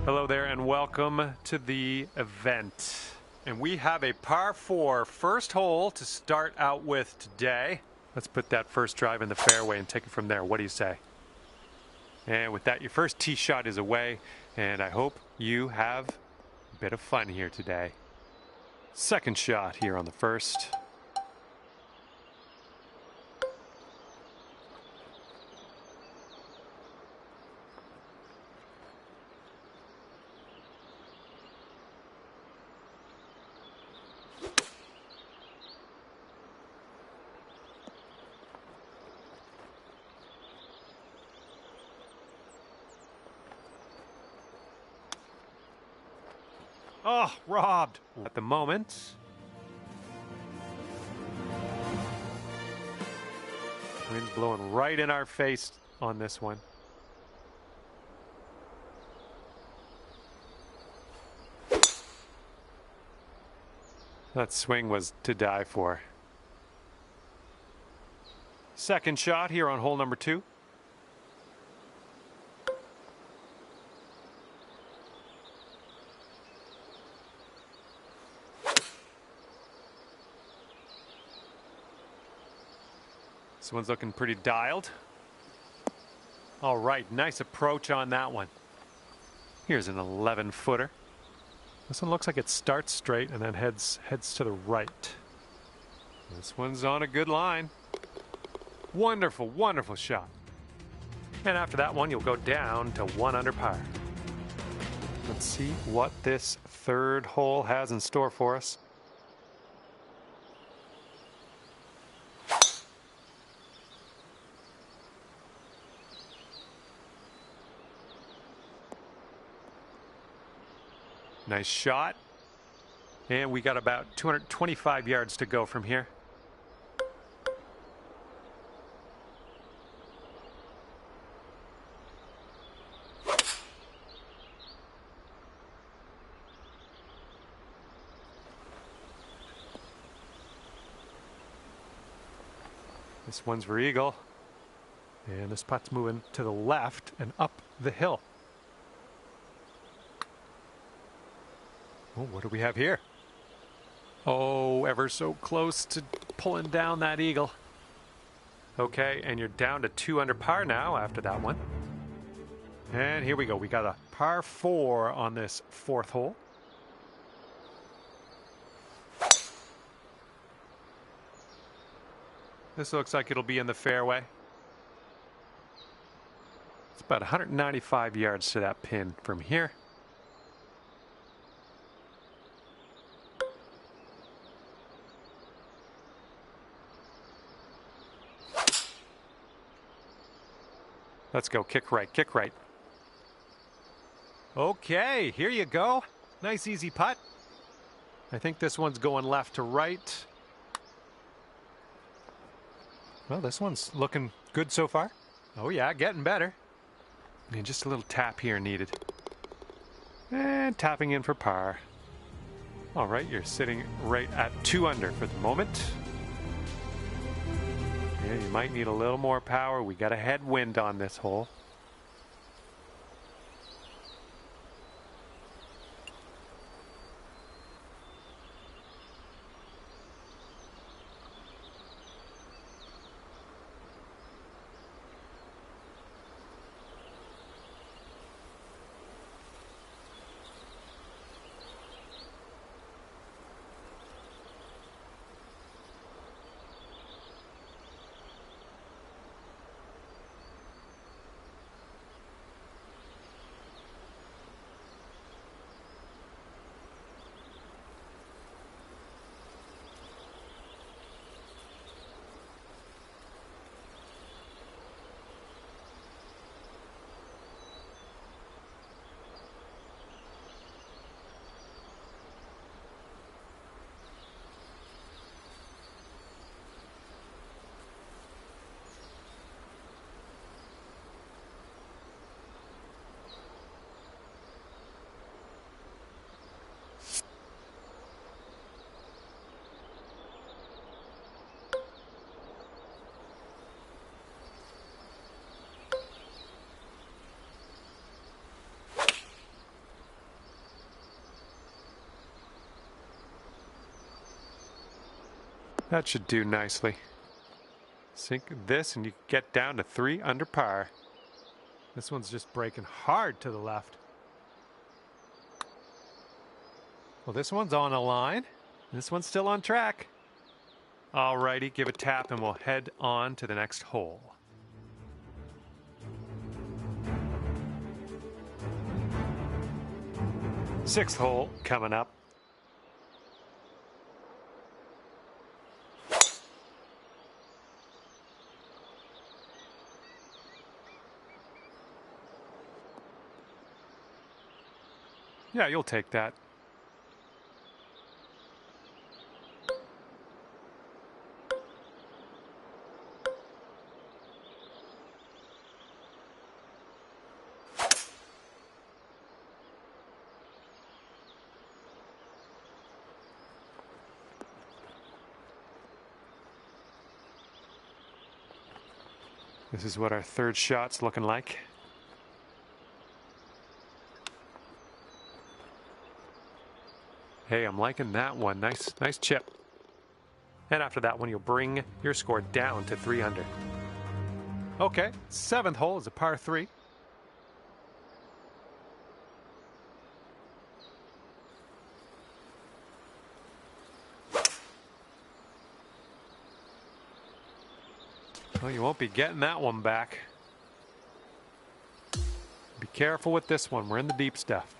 Hello there and welcome to the event. And we have a par 4 first hole to start out with today. Let's put that first drive in the fairway and take it from there. What do you say? And with that, your first tee shot is away, and I hope you have a bit of fun here today. Second shot here on the first. Oh, robbed at the moment. Wind's blowing right in our face on this one. That swing was to die for. Second shot here on hole number 2. This one's looking pretty dialed. All right, nice approach on that one. Here's an 11-footer. This one looks like it starts straight and then heads to the right. This one's on a good line. Wonderful, wonderful shot. And after that one, you'll go down to 1 under par. Let's see what this third hole has in store for us. Nice shot. And we got about 225 yards to go from here. This one's for eagle. And this putt's moving to the left and up the hill. Oh, what do we have here? Oh, ever so close to pulling down that eagle. Okay, and you're down to 2 under par now after that one. And here we go. We got a par 4 on this fourth hole. This looks like it'll be in the fairway. It's about 195 yards to that pin from here. Let's go. Kick right, kick right. Okay, here you go. Nice easy putt. I think this one's going left to right. Well, this one's looking good so far. Oh yeah, getting better. And just a little tap here needed. And tapping in for par. All right, you're sitting right at 2 under for the moment. Yeah, you might need a little more power. We got a headwind on this hole. That should do nicely. Sink this and you get down to 3 under par. This one's just breaking hard to the left. Well, this one's on a line. This one's still on track. Alrighty, give a tap and we'll head on to the next hole. Sixth hole coming up. Yeah, you'll take that. This is what our third shot's looking like. Hey, I'm liking that one. Nice chip. And after that one, you'll bring your score down to 3 under. Okay, seventh hole is a par 3. Well, you won't be getting that one back. Be careful with this one. We're in the deep stuff.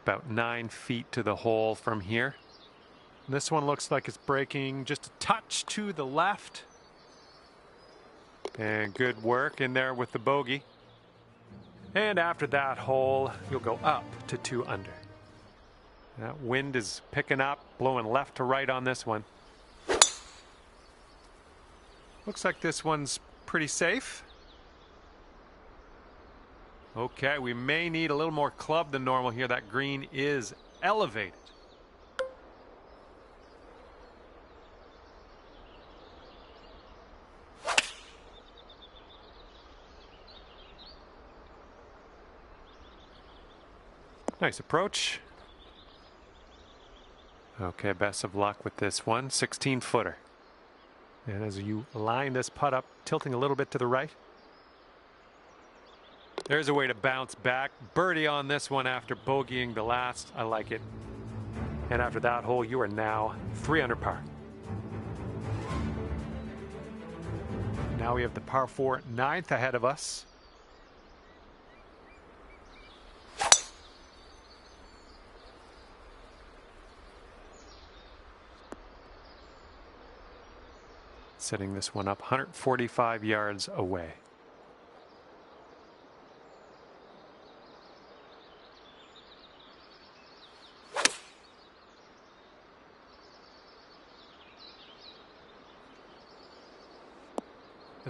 About 9 feet to the hole from here. This one looks like it's breaking just a touch to the left. And good work in there with the bogey. And after that hole, you'll go up to 2 under. That wind is picking up, blowing left to right on this one. Looks like this one's pretty safe. Okay, we may need a little more club than normal here. That green is elevated. Nice approach. Okay, best of luck with this one. 16-footer. And as you line this putt up, tilting a little bit to the right. There's a way to bounce back. Birdie on this one after bogeying the last. I like it. And after that hole, you are now 3 under par. Now we have the par 4 9th ahead of us. Setting this one up 145 yards away.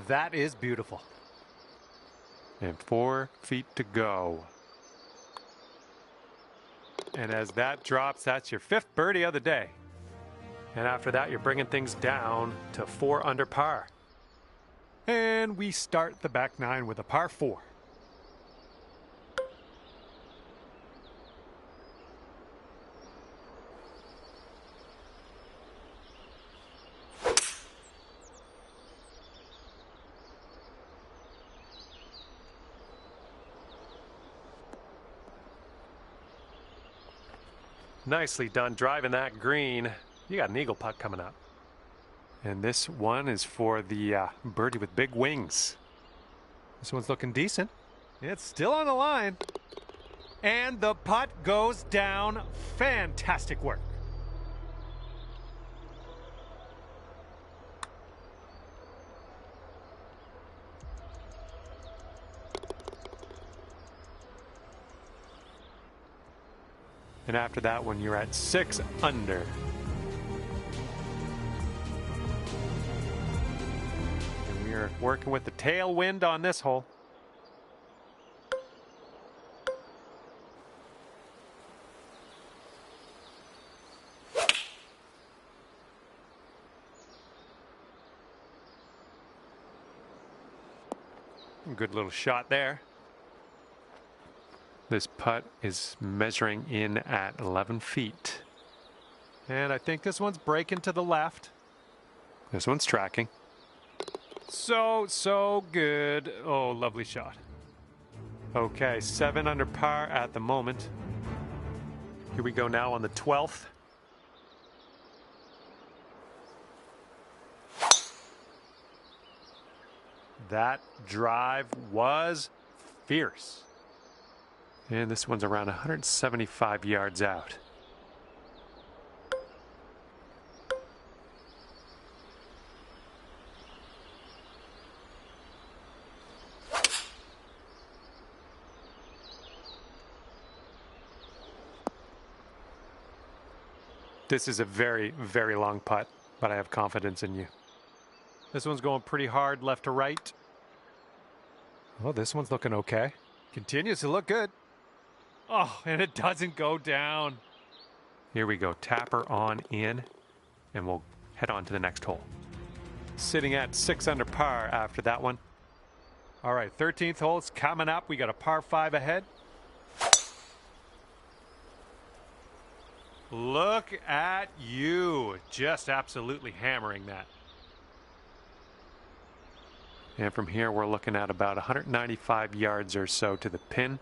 That is beautiful. And 4 feet to go. And as that drops, that's your 5th birdie of the day. And after that, you're bringing things down to 4 under par. And we start the back 9 with a par 4. Nicely done driving that green. You got an eagle putt coming up. And this one is for the birdie with big wings. This one's looking decent. It's still on the line. And the putt goes down. Fantastic work. And after that one, you're at 6 under. And we are working with the tailwind on this hole. Good little shot there. This putt is measuring in at 11 feet. And I think this one's breaking to the left. This one's tracking. So good. Oh, lovely shot. Okay, 7 under par at the moment. Here we go now on the 12th. That drive was fierce. And this one's around 175 yards out. This is a very, very long putt, but I have confidence in you. This one's going pretty hard left to right. Oh, this one's looking okay. Continues to look good. Oh, and it doesn't go down. Here we go. Tapper on in, and we'll head on to the next hole. Sitting at 6 under par after that one. All right, 13th hole's coming up. We got a par 5 ahead. Look at you. Just absolutely hammering that. And from here, we're looking at about 195 yards or so to the pin.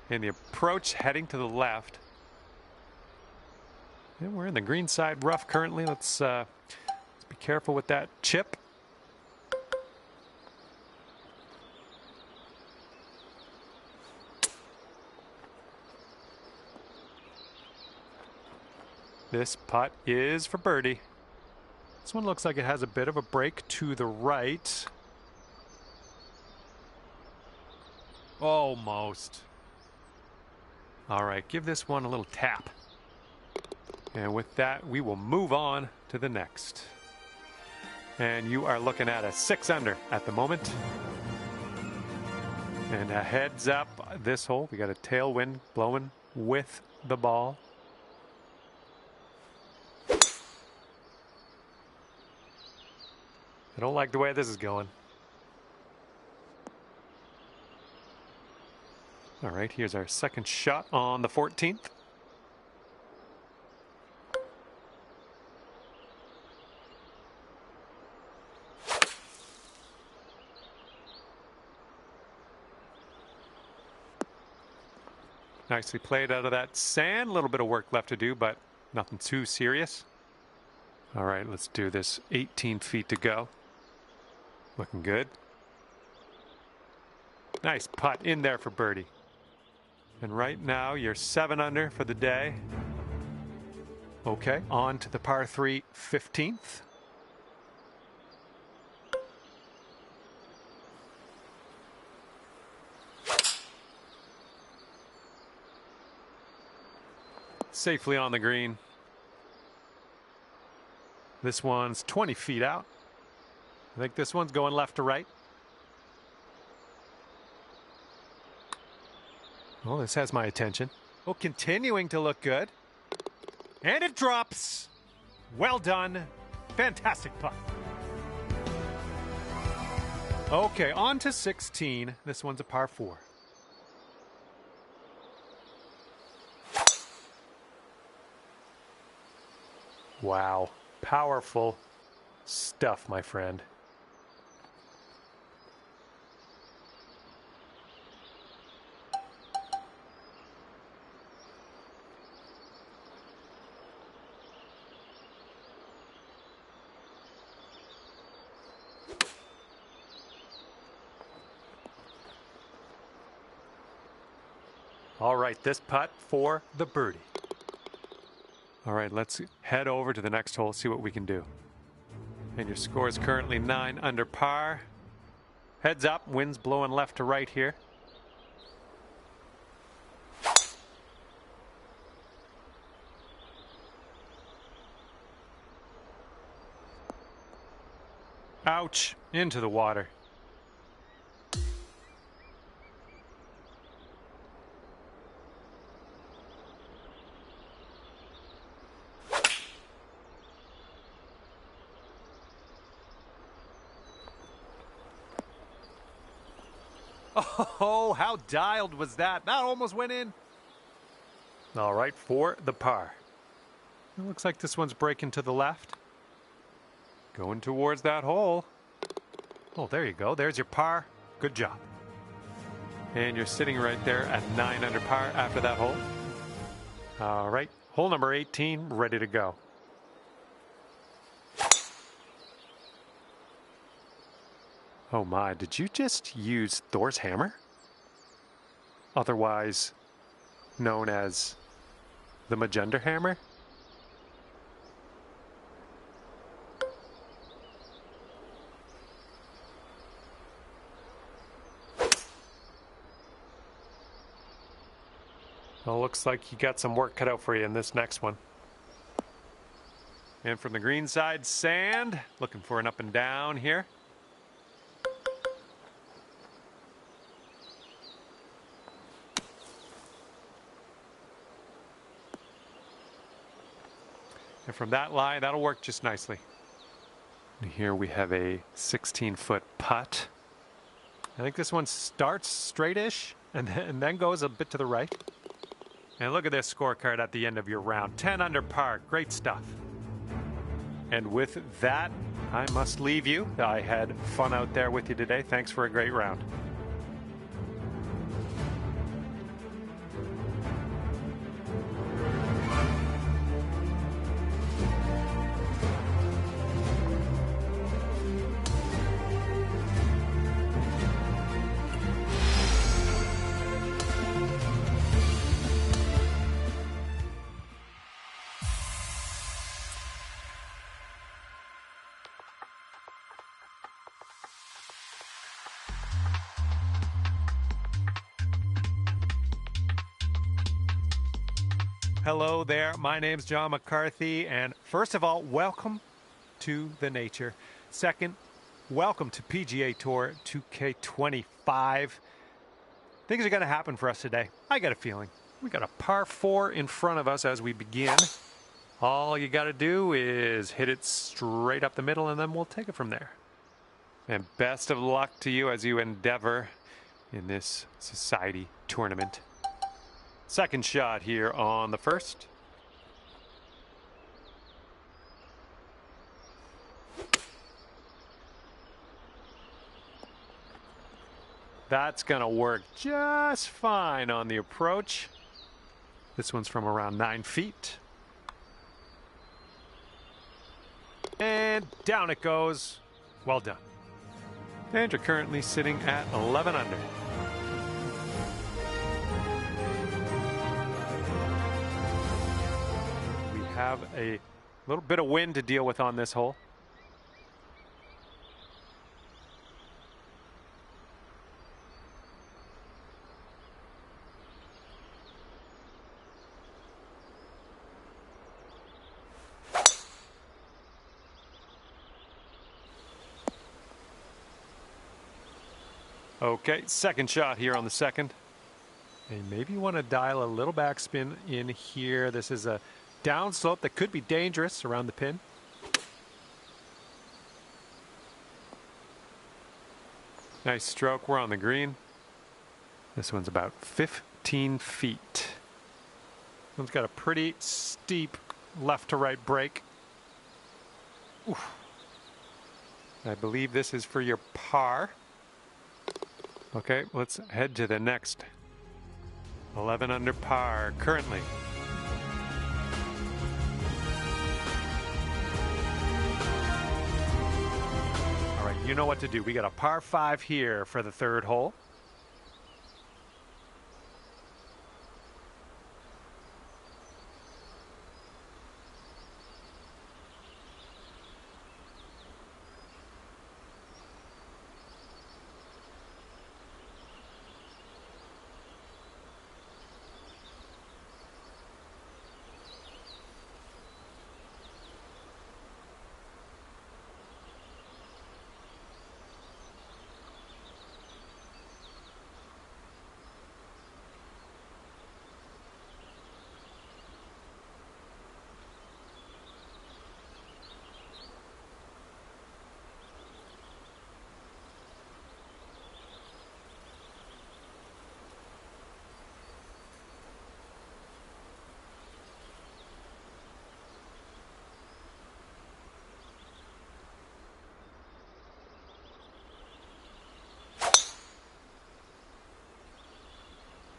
And the approach heading to the left. And we're in the green side rough currently. Let's be careful with that chip. This putt is for birdie. This one looks like it has a bit of a break to the right. Almost. All right, give this one a little tap. And with that, we will move on to the next. And you are looking at a 6 under at the moment. And a heads up this hole. We got a tailwind blowing with the ball. I don't like the way this is going. All right, here's our second shot on the 14th. Nicely played out of that sand. A little bit of work left to do, but nothing too serious. All right, let's do this. 18 feet to go. Looking good. Nice putt in there for birdie. And right now you're 7 under for the day. Okay, on to the par 3 15th. Safely on the green. This one's 20 feet out. I think this one's going left to right. Oh, this has my attention. Oh, continuing to look good. And it drops. Well done. Fantastic putt. Okay, on to 16. This one's a par 4. Wow. Powerful stuff, my friend. All right, this putt for the birdie. All right, let's head over to the next hole, see what we can do. And your score is currently 9 under par. Heads up, wind's blowing left to right here. Ouch, into the water. Oh, how dialed was that? That almost went in. All right, for the par. It looks like this one's breaking to the left. Going towards that hole. Oh, there you go. There's your par. Good job. And you're sitting right there at 9 under par after that hole. All right, hole number 18, ready to go. Oh my, did you just use Thor's hammer? Otherwise known as the Magenta hammer? Well, looks like you got some work cut out for you in this next one. And from the green side, sand. Looking for an up and down here. And from that lie, that'll work just nicely. And here we have a 16-foot putt. I think this one starts straight-ish and then goes a bit to the right. And look at this scorecard at the end of your round. 10 under par. Great stuff. And with that, I must leave you. I had fun out there with you today. Thanks for a great round. Hello there, my name's John McCarthy, and first of all, welcome to the nature. Second, welcome to PGA Tour 2K25. Things are going to happen for us today. I got a feeling. We got a par 4 in front of us as we begin. All you got to do is hit it straight up the middle, and then we'll take it from there. And best of luck to you as you endeavor in this society tournament. Second shot here on the first. That's going to work just fine on the approach. This one's from around 9 feet. And down it goes. Well done. And you're currently sitting at 11 under. Have a little bit of wind to deal with on this hole. Okay, second shot here on the second. And maybe you want to dial a little backspin in here. This is a downslope that could be dangerous around the pin. Nice stroke. We're on the green. This one's about 15 feet. This one's got a pretty steep left to right break. Oof. I believe this is for your par. Okay, let's head to the next. 11 under par currently. You know what to do. We got a par 5 here for the third hole.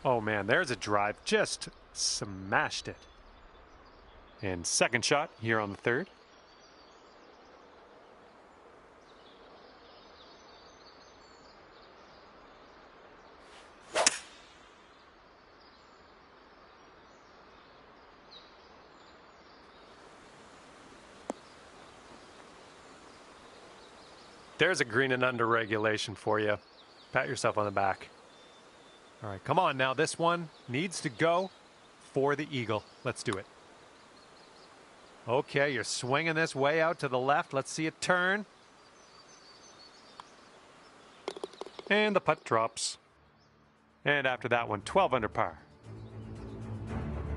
Oh man, there's a drive. Just smashed it. And second shot here on the third. There's a green and under regulation for you. Pat yourself on the back. All right, come on now. This one needs to go for the eagle. Let's do it. Okay, you're swinging this way out to the left. Let's see it turn. And the putt drops. And after that one, 12 under par.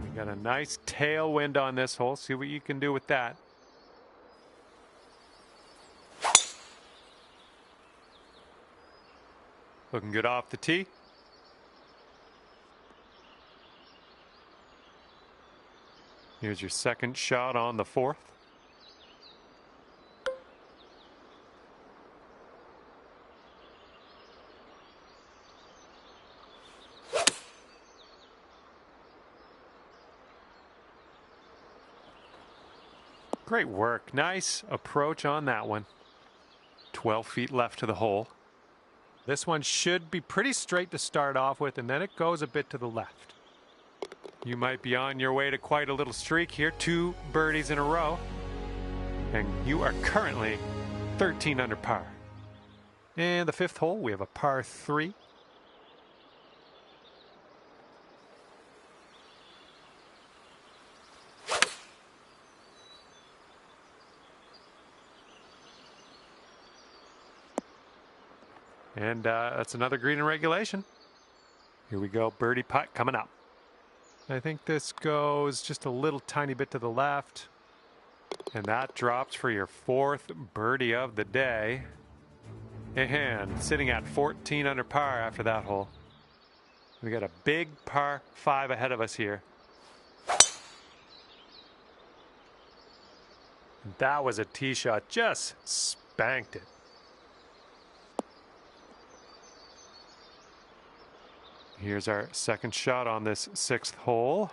We got a nice tailwind on this hole. See what you can do with that. Looking good off the tee. Here's your second shot on the fourth. Great work. Nice approach on that one. 12 feet left to the hole. This one should be pretty straight to start off with, and then it goes a bit to the left. You might be on your way to quite a little streak here. 2 birdies in a row. And you are currently 13 under par. And the fifth hole, we have a par 3. And that's another green in regulation. Here we go, birdie putt coming up. I think this goes just a little tiny bit to the left. And that drops for your 4th birdie of the day. And sitting at 14 under par after that hole. We got a big par 5 ahead of us here. That was a tee shot, just spanked it. Here's our second shot on this 6th hole.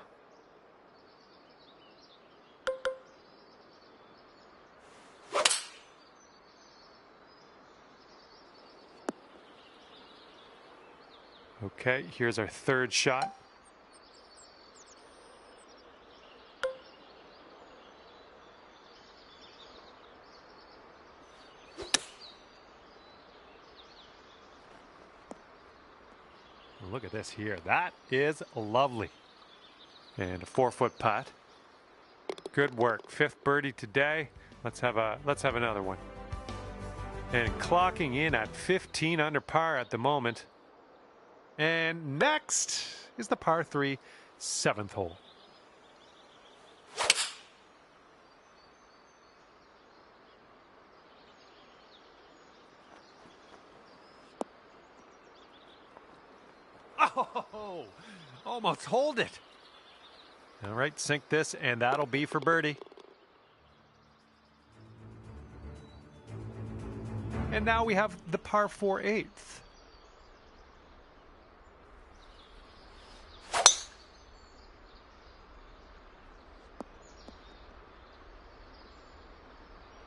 Okay, here's our third shot. Look at this here. That is lovely. And a 4-foot putt. Good work. 5th birdie today. Let's have another one. And clocking in at 15 under par at the moment. And next is the par 3, 7th hole. Oh, almost hold it. All right, sink this, and that'll be for birdie. And now we have the par 4, 8th.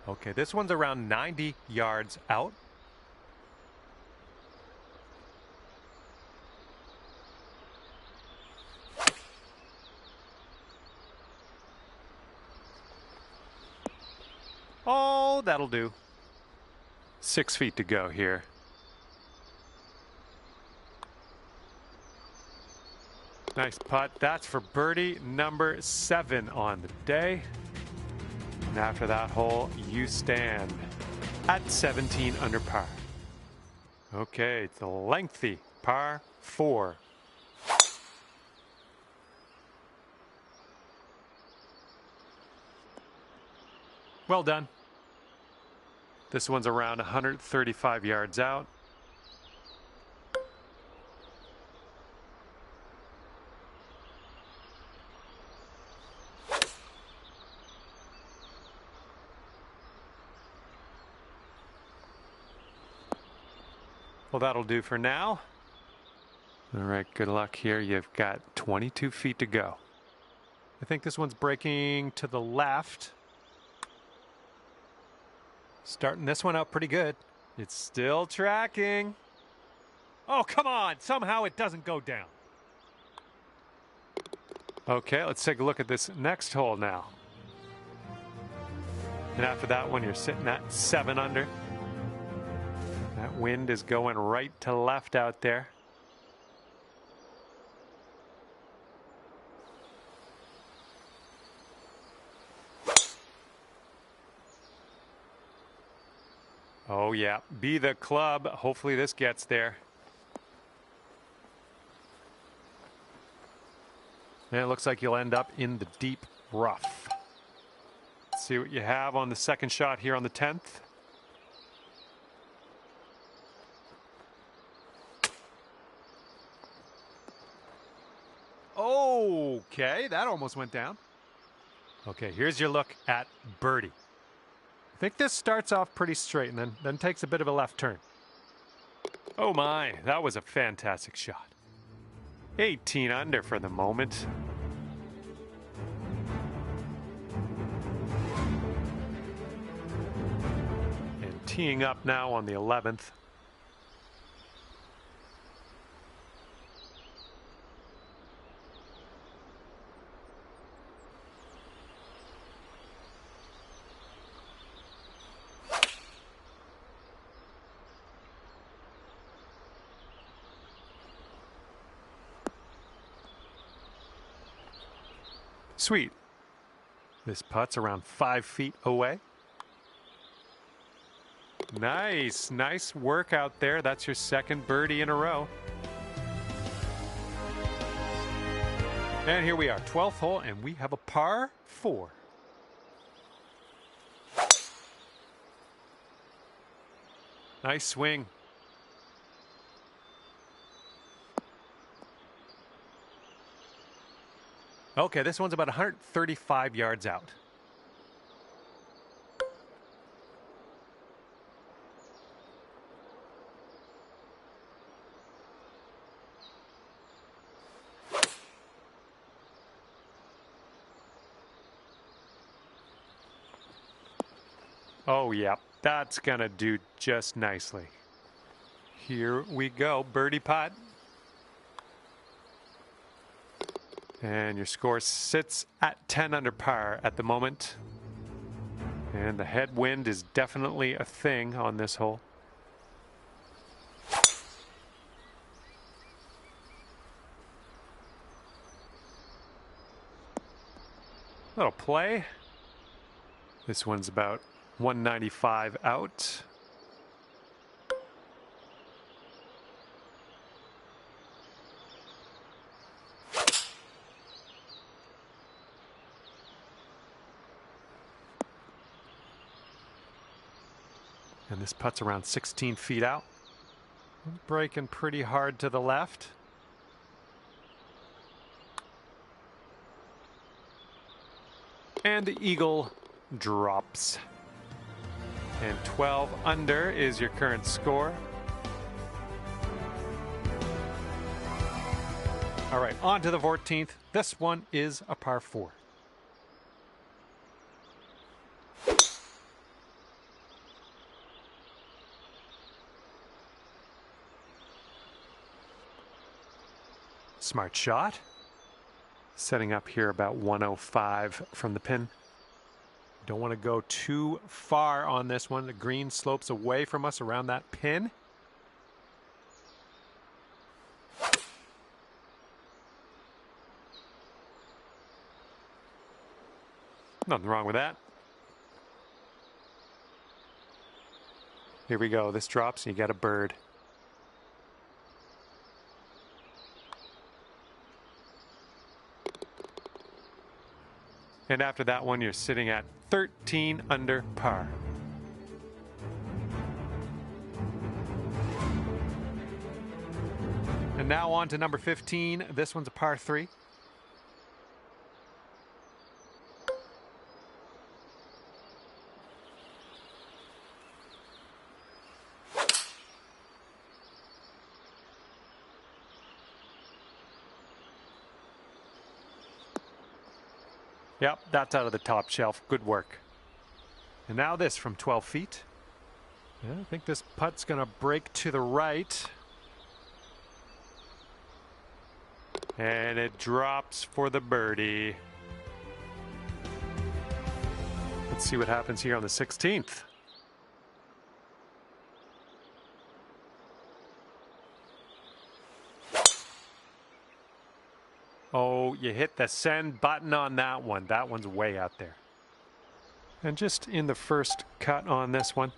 Okay, this one's around 90 yards out. Oh, that'll do. 6 feet to go here. Nice putt. That's for birdie number 7 on the day. And after that hole, you stand at 17 under par. Okay, it's a lengthy par 4. Well done. This one's around 135 yards out. Well, that'll do for now. All right, good luck here. You've got 22 feet to go. I think this one's breaking to the left. Starting this one out pretty good. It's still tracking. Oh, come on. Somehow it doesn't go down. Okay, let's take a look at this next hole now. And after that one, you're sitting at 7 under. That wind is going right to left out there. Oh yeah, be the club. Hopefully this gets there. And it looks like you'll end up in the deep rough. Let's see what you have on the second shot here on the 10th. Okay, that almost went down. Okay, here's your look at birdie. I think this starts off pretty straight and then takes a bit of a left turn. Oh my, that was a fantastic shot. 18 under for the moment. And teeing up now on the 11th. Sweet. This putt's around 5 feet away. Nice, nice work out there. That's your second birdie in a row. And here we are, 12th hole, and we have a par 4. Nice swing. Okay, this one's about 135 yards out. Oh yeah, that's gonna do just nicely. Here we go, birdie putt. And your score sits at 10 under par at the moment. And the headwind is definitely a thing on this hole. Little play. This one's about 195 out. And this putt's around 16 feet out. Breaking pretty hard to the left. And the eagle drops. And 12 under is your current score. All right, on to the 14th. This one is a par 4. Smart shot. Setting up here about 105 from the pin. Don't want to go too far on this one. The green slopes away from us around that pin. Nothing wrong with that. Here we go. This drops and you got a bird. And after that one, you're sitting at 13 under par. And now on to number 15. This one's a par 3. Yep, that's out of the top shelf. Good work. And now this from 12 feet. Yeah, I think this putt's going to break to the right. And it drops for the birdie. Let's see what happens here on the 16th. Oh, you hit the send button on that one. That one's way out there. And just in the first cut on this one.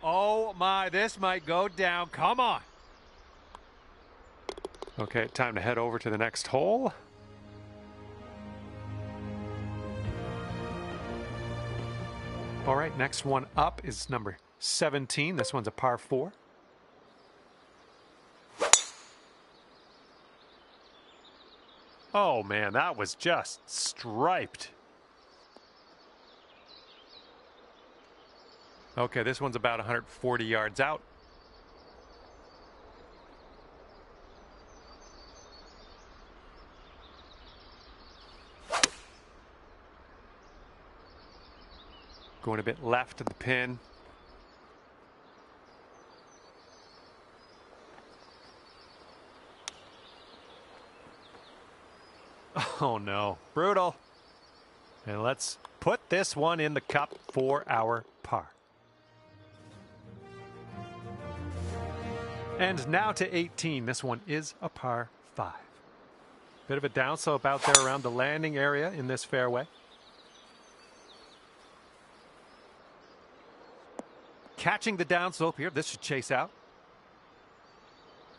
Oh my, this might go down. Come on. Okay, time to head over to the next hole. All right, next one up is number 17. This one's a par 4. Oh man, that was just striped. Okay, this one's about 140 yards out. Going a bit left of the pin. Oh no, brutal. And let's put this one in the cup for our par. And now to 18. This one is a par 5. Bit of a downslope out there around the landing area in this fairway. Catching the downslope here. This should chase out.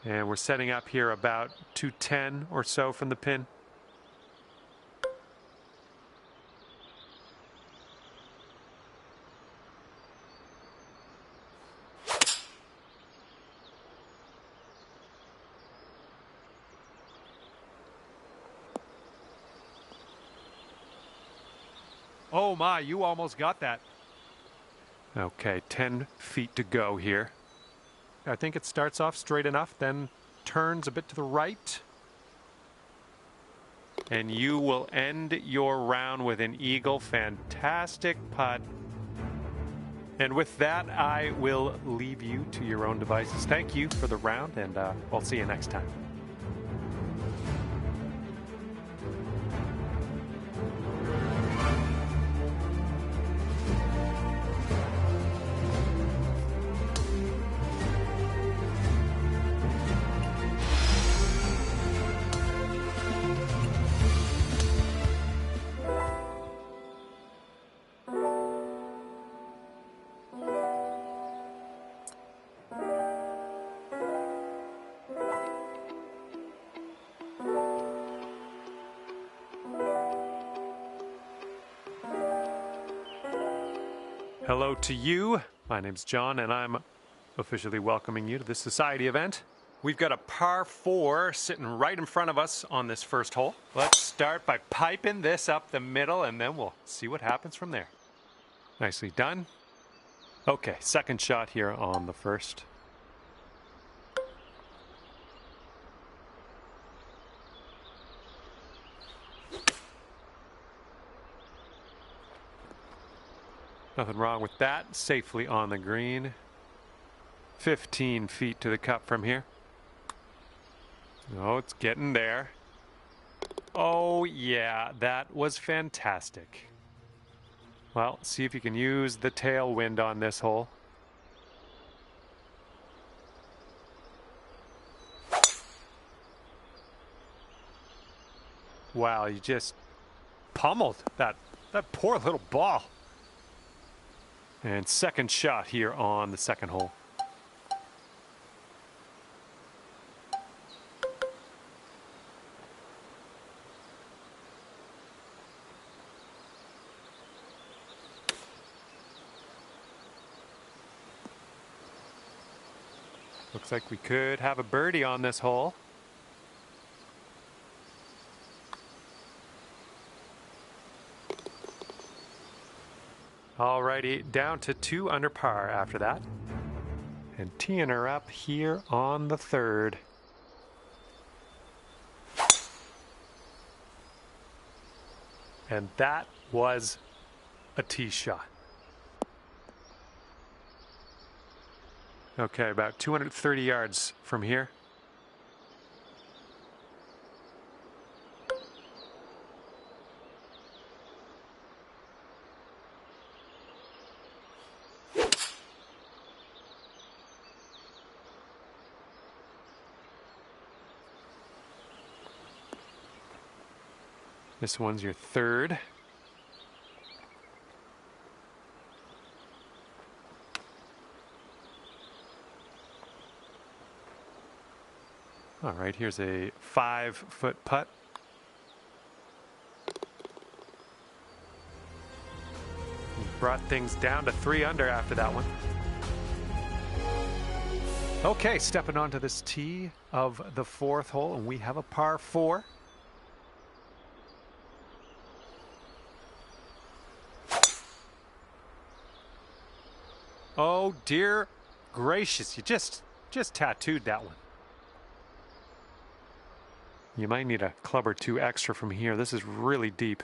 And we're setting up here about 210 or so from the pin. Oh my, you almost got that. Okay, 10 feet to go here. I think it starts off straight enough, then turns a bit to the right. And you will end your round with an eagle. Fantastic putt. And with that, I will leave you to your own devices. Thank you for the round, and I'll see you next time. Hello to you. My name's John, and I'm officially welcoming you to this society event. We've got a par 4 sitting right in front of us on this first hole. Let's start by piping this up the middle, and then we'll see what happens from there. Nicely done. Okay, second shot here on the first. Nothing wrong with that. Safely on the green. 15 feet to the cup from here. Oh, it's getting there. Oh, yeah, that was fantastic. Well, see if you can use the tailwind on this hole. Wow, you just pummeled that poor little ball. And second shot here on the second hole. Looks like we could have a birdie on this hole. All right. Alrighty, down to 2 under par after that. And teeing her up here on the third. And that was a tee shot. Okay, about 230 yards from here. This one's your third. All right, here's a 5-foot putt. Brought things down to 3 under after that one. Okay, stepping onto this tee of the 4th hole, and we have a par 4. Oh dear gracious, you just tattooed that one. You might need a club or 2 extra from here. This is really deep.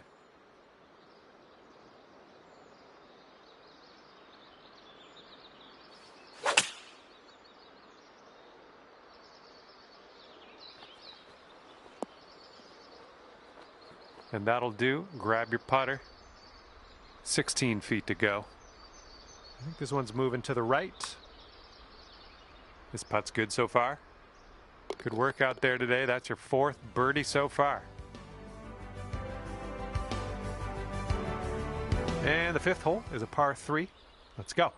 And that'll do. Grab your putter. 16 feet to go. I think this one's moving to the right. This putt's good so far. Good work out there today. That's your 4th birdie so far. And the 5th hole is a par 3. Let's go.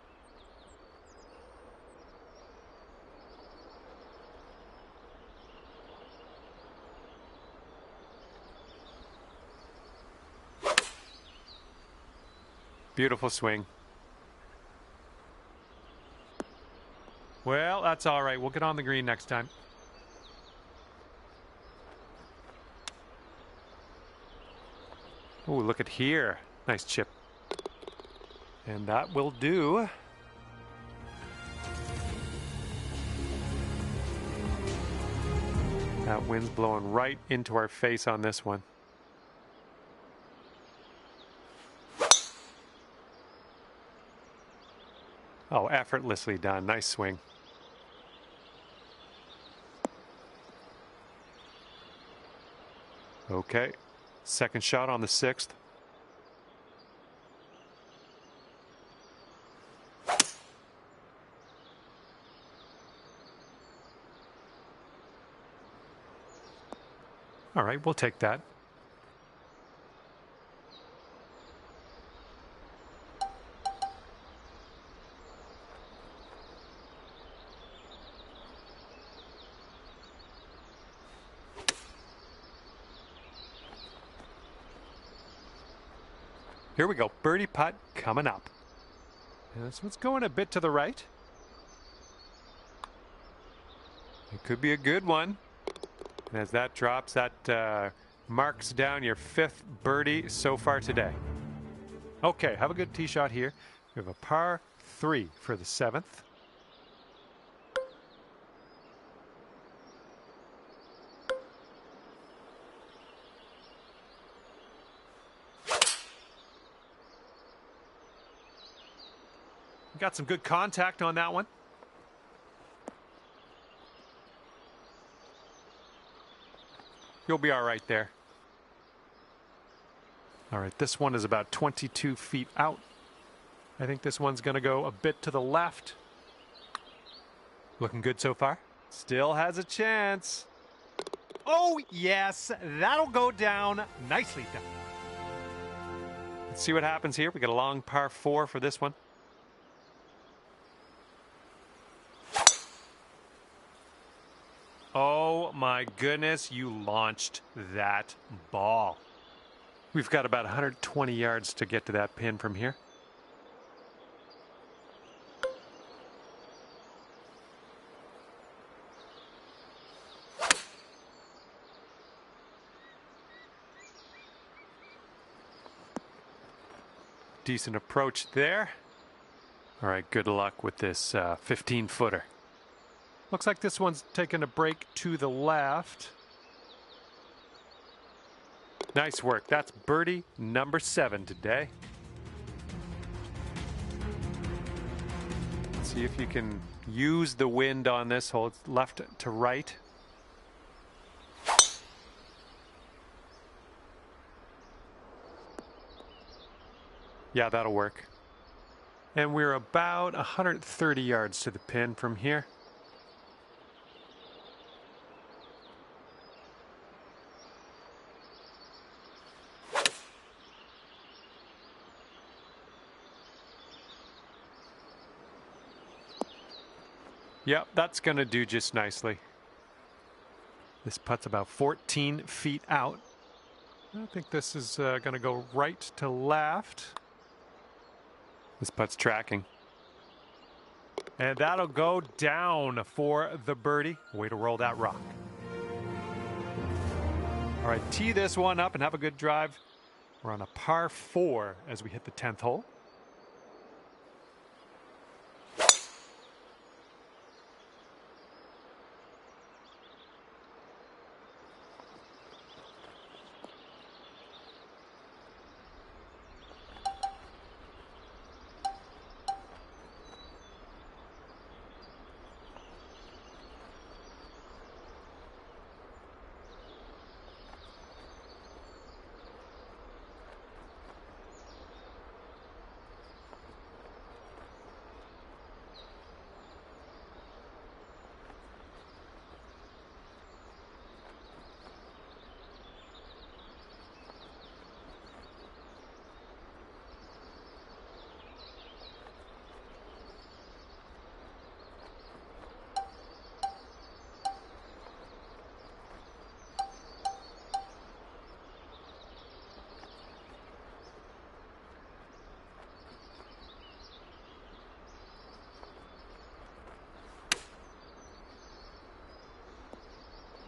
Beautiful swing. Well, that's all right. We'll get on the green next time. Oh, look at here. Nice chip. And that will do. That wind's blowing right into our face on this one. Oh, effortlessly done. Nice swing. Okay, second shot on the 6th. All right, we'll take that. Here we go, birdie putt coming up. And this one's going a bit to the right. It could be a good one. And as that drops, that marks down your 5th birdie so far today. Okay, have a good tee shot here. We have a par 3 for the 7th. Got some good contact on that one. You'll be all right there. All right, this one is about 22 feet out. I think this one's going to go a bit to the left. Looking good so far. Still has a chance. Oh, yes, that'll go down. Nicely done. Let's see what happens here. We got a long par 4 for this one. Oh my goodness, you launched that ball. We've got about 120 yards to get to that pin from here. Decent approach there. All right, good luck with this 15-footer. Looks like this one's taking a break to the left. Nice work. That's birdie number 7 today. Let's see if you can use the wind on this hole. It's left to right. Yeah, that'll work. And we're about 130 yards to the pin from here. Yep, that's going to do just nicely. This putt's about 14 feet out. I think this is going to go right to left. This putt's tracking. And that'll go down for the birdie. Way to roll that rock. All right, tee this one up and have a good drive. We're on a par 4 as we hit the 10th hole.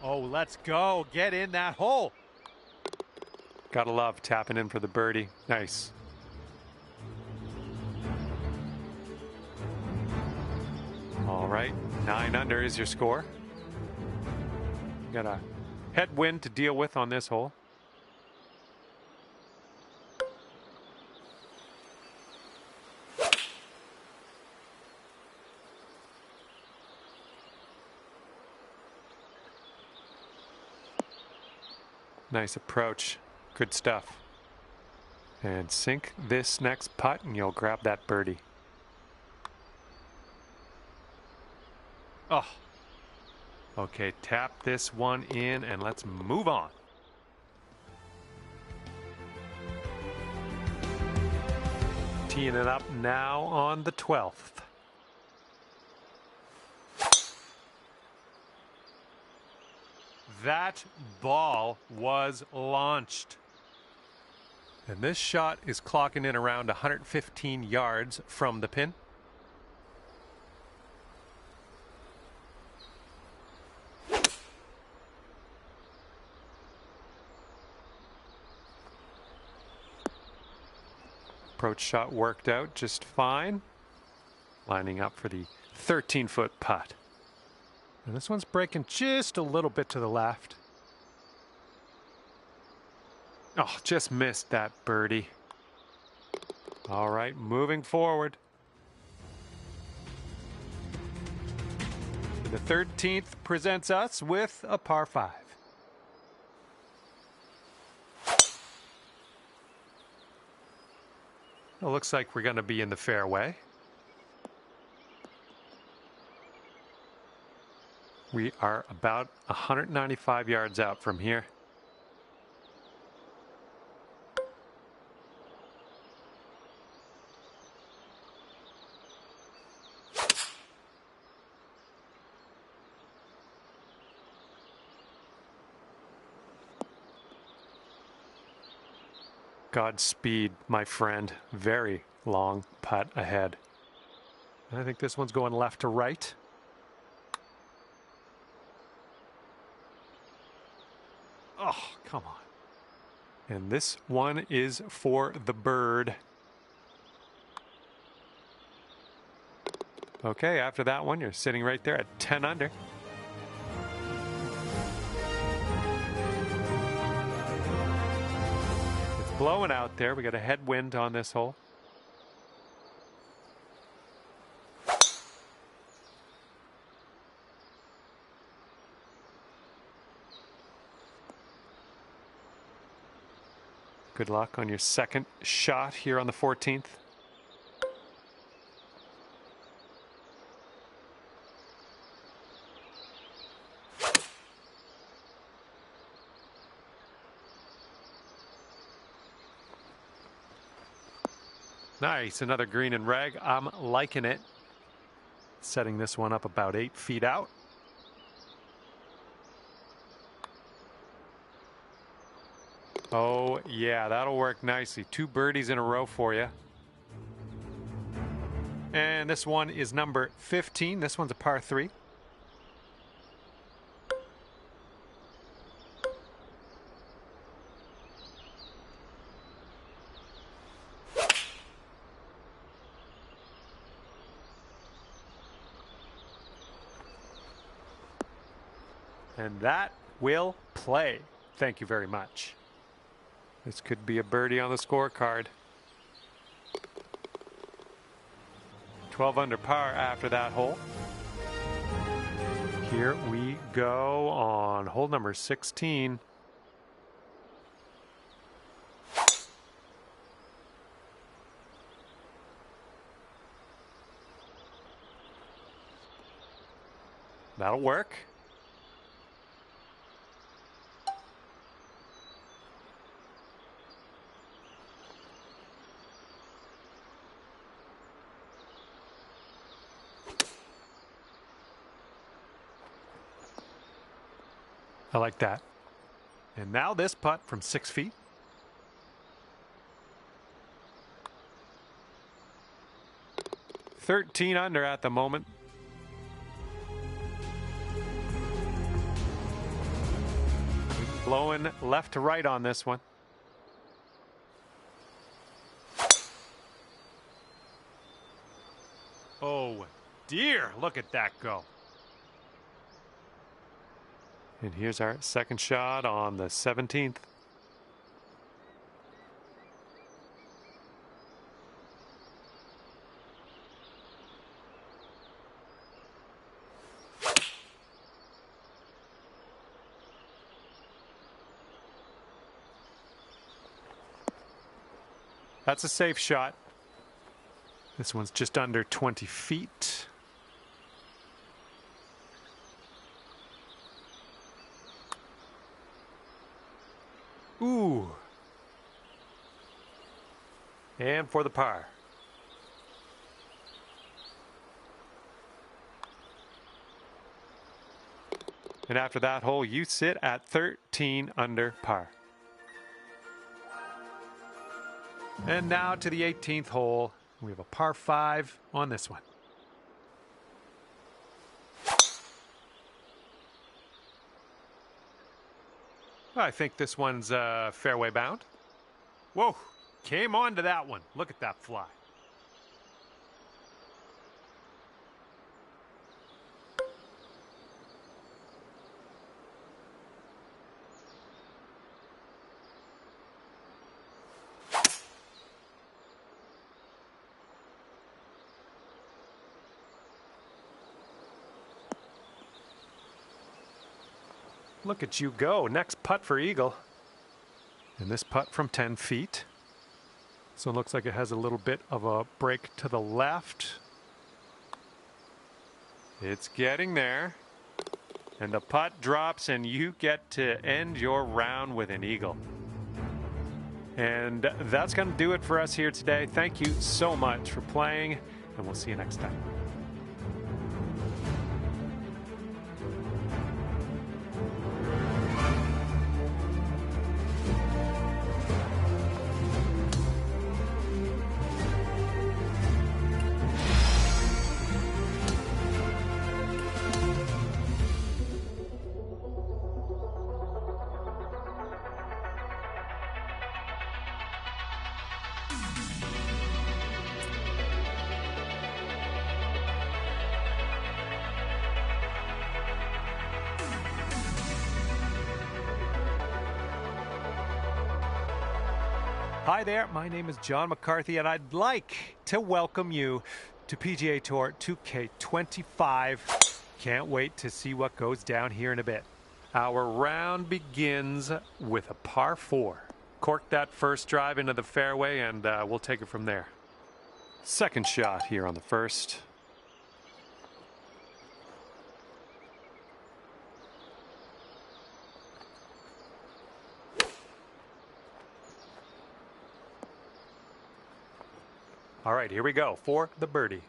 Oh, let's go. Get in that hole. Gotta love tapping in for the birdie. Nice. All right, 9 under is your score. Got a headwind to deal with on this hole. Nice approach. Good stuff. And sink this next putt and you'll grab that birdie. Oh. Okay, tap this one in and let's move on. Teeing it up now on the 12th. That ball was launched. And this shot is clocking in around 115 yards from the pin. Approach shot worked out just fine. Lining up for the 13-foot putt. And this one's breaking just a little bit to the left. Oh, just missed that birdie. All right, moving forward. The 13th presents us with a par 5. It looks like we're going to be in the fairway. We are about 195 yards out from here. Godspeed, my friend. Very long putt ahead. I think this one's going left to right. Oh, come on. And this one is for the bird. Okay, after that one, you're sitting right there at 10 under. It's blowing out there. We got a headwind on this hole. Good luck on your second shot here on the 14th. Nice, another green and reg. I'm liking it. Setting this one up about 8 feet out. Oh, yeah, that'll work nicely. 2 birdies in a row for you. And this one is number 15. This one's a par 3. And that will play. Thank you very much. This could be a birdie on the scorecard. 12 under par after that hole. Here we go on hole number 16. That'll work. I like that. And now this putt from 6 feet. $13 under at the moment. Blowing left to right on this one. Oh dear, look at that go. And here's our second shot on the 17th. That's a safe shot. This one's just under 20 feet. Ooh. And for the par. And after that hole, you sit at 13 under par. And now to the 18th hole. We have a par 5 on this one. I think this one's fairway bound. Whoa, came on to that one. Look at that fly. Look at you go. Next putt for eagle. And this putt from 10 feet. So it looks like it has a little bit of a break to the left. It's getting there. And the putt drops and you get to end your round with an eagle. And that's going to do it for us here today. Thank you so much for playing, and we'll see you next time. Hi there, my name is John McCarthy, and I'd like to welcome you to PGA Tour 2K25. Can't wait to see what goes down here in a bit. Our round begins with a par 4. Cork that first drive into the fairway, and we'll take it from there. Second shot here on the first. All right, here we go for the birdie.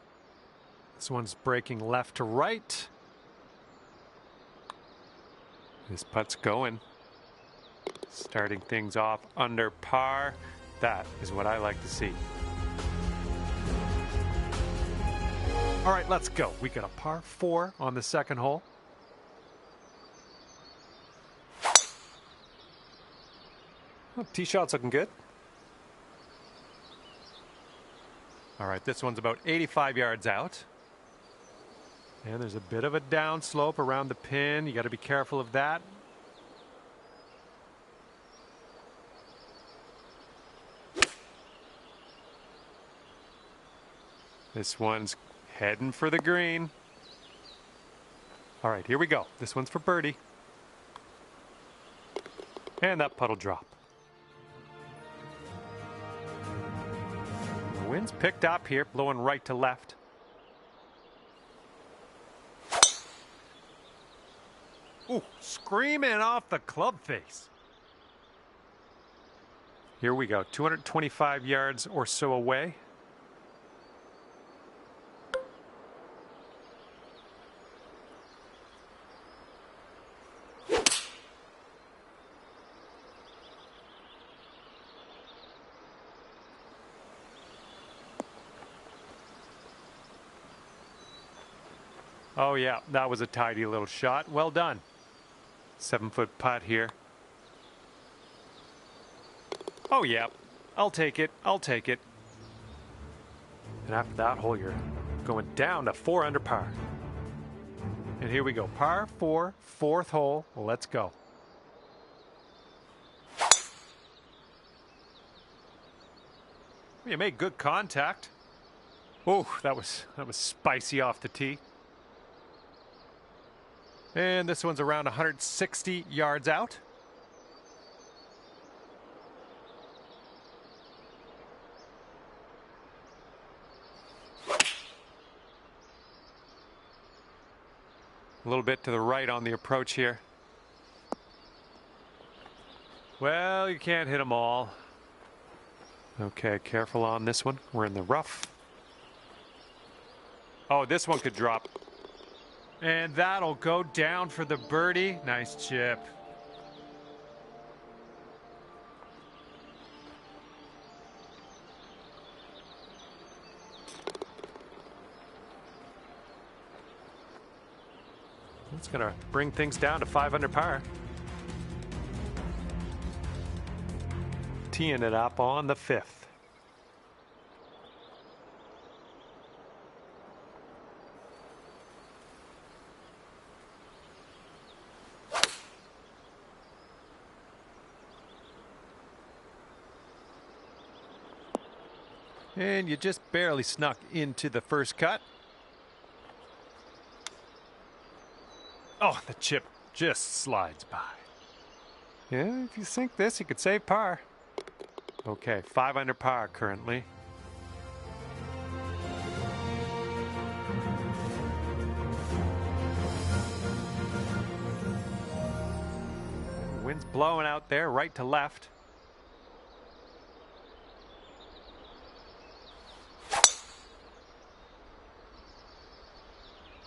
This one's breaking left to right. This putt's going. Starting things off under par. That is what I like to see. All right, let's go. We got a par 4 on the second hole. Oh, tee shot's looking good. All right, this one's about 85 yards out. And there's a bit of a downslope around the pin. You got to be careful of that. This one's heading for the green. All right, here we go. This one's for birdie. And that putt'll drop. The wind's picked up here, blowing right to left. Ooh, screaming off the club face. Here we go, 225 yards or so away. Oh yeah, that was a tidy little shot. Well done. 7-foot putt here. Oh yeah, I'll take it. I'll take it. And after that hole, you're going down to 4 under par. And here we go. Par 4, 4th hole. Let's go. You made good contact. Oh, that was spicy off the tee. And this one's around 160 yards out. A little bit to the right on the approach here. Well, you can't hit them all. Okay, careful on this one. We're in the rough. Oh, this one could drop. And that'll go down for the birdie. Nice chip. It's going to bring things down to 5 under par. Teeing it up on the 5th. And you just barely snuck into the first cut. Oh, the chip just slides by. Yeah, if you sink this, you could save par. Okay, 5 under par currently. Wind's blowing out there, right to left.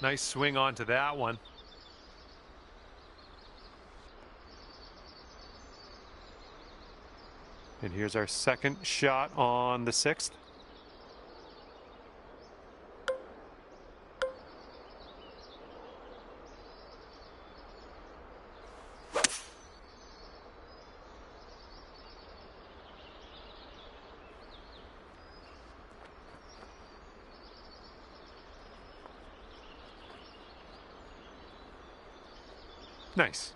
Nice swing onto that one. And here's our second shot on the 6th. Nice.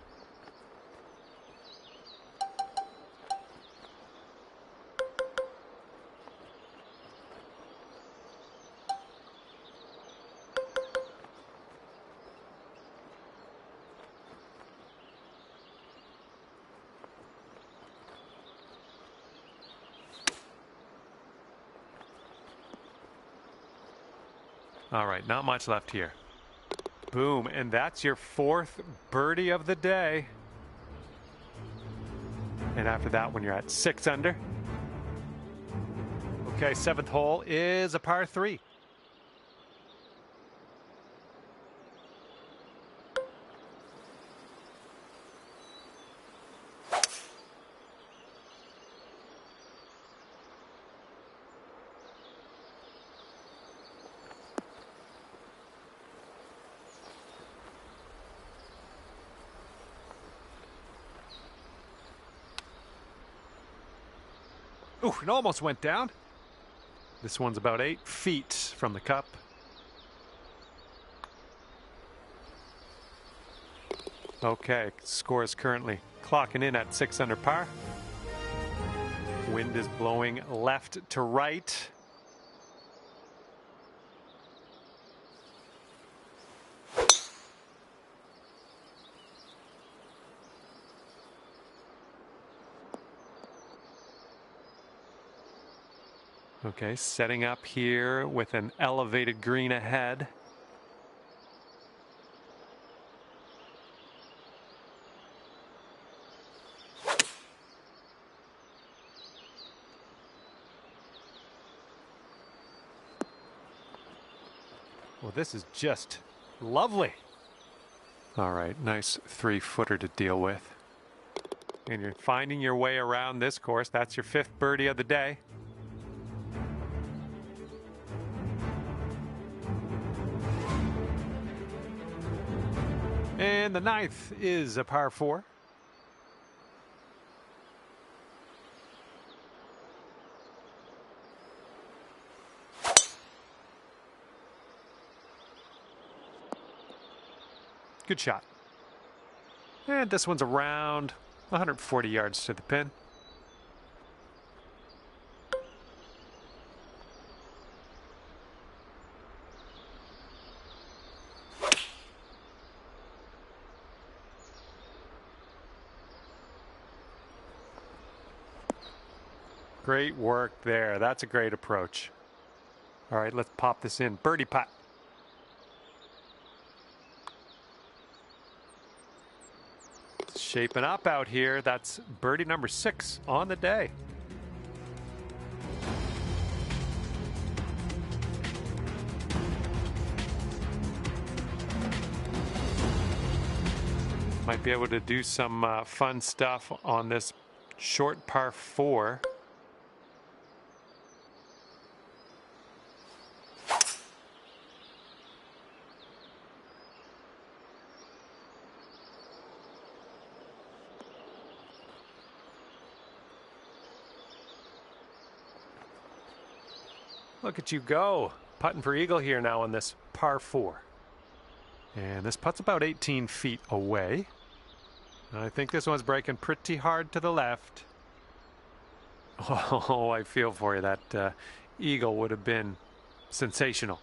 All right, not much left here. Boom, and that's your 4th birdie of the day. And after that one, you're at 6 under. Okay, 7th hole is a par 3. Ooh, it almost went down. This one's about 8 feet from the cup. Okay, score is currently clocking in at 6 under par. Wind is blowing left to right. Okay, setting up here with an elevated green ahead. Well, this is just lovely. All right, nice 3-footer to deal with. And you're finding your way around this course. That's your 5th birdie of the day. And the 9th is a par 4. Good shot. And this one's around 140 yards to the pin. Great work there. That's a great approach. All right, let's pop this in. Birdie putt. It's shaping up out here. That's birdie number 6 on the day. Might be able to do some fun stuff on this short par 4. Look at you go. Putting for eagle here now on this par 4. And this putt's about 18 feet away. I think this one's breaking pretty hard to the left. Oh, I feel for you. That eagle would have been sensational.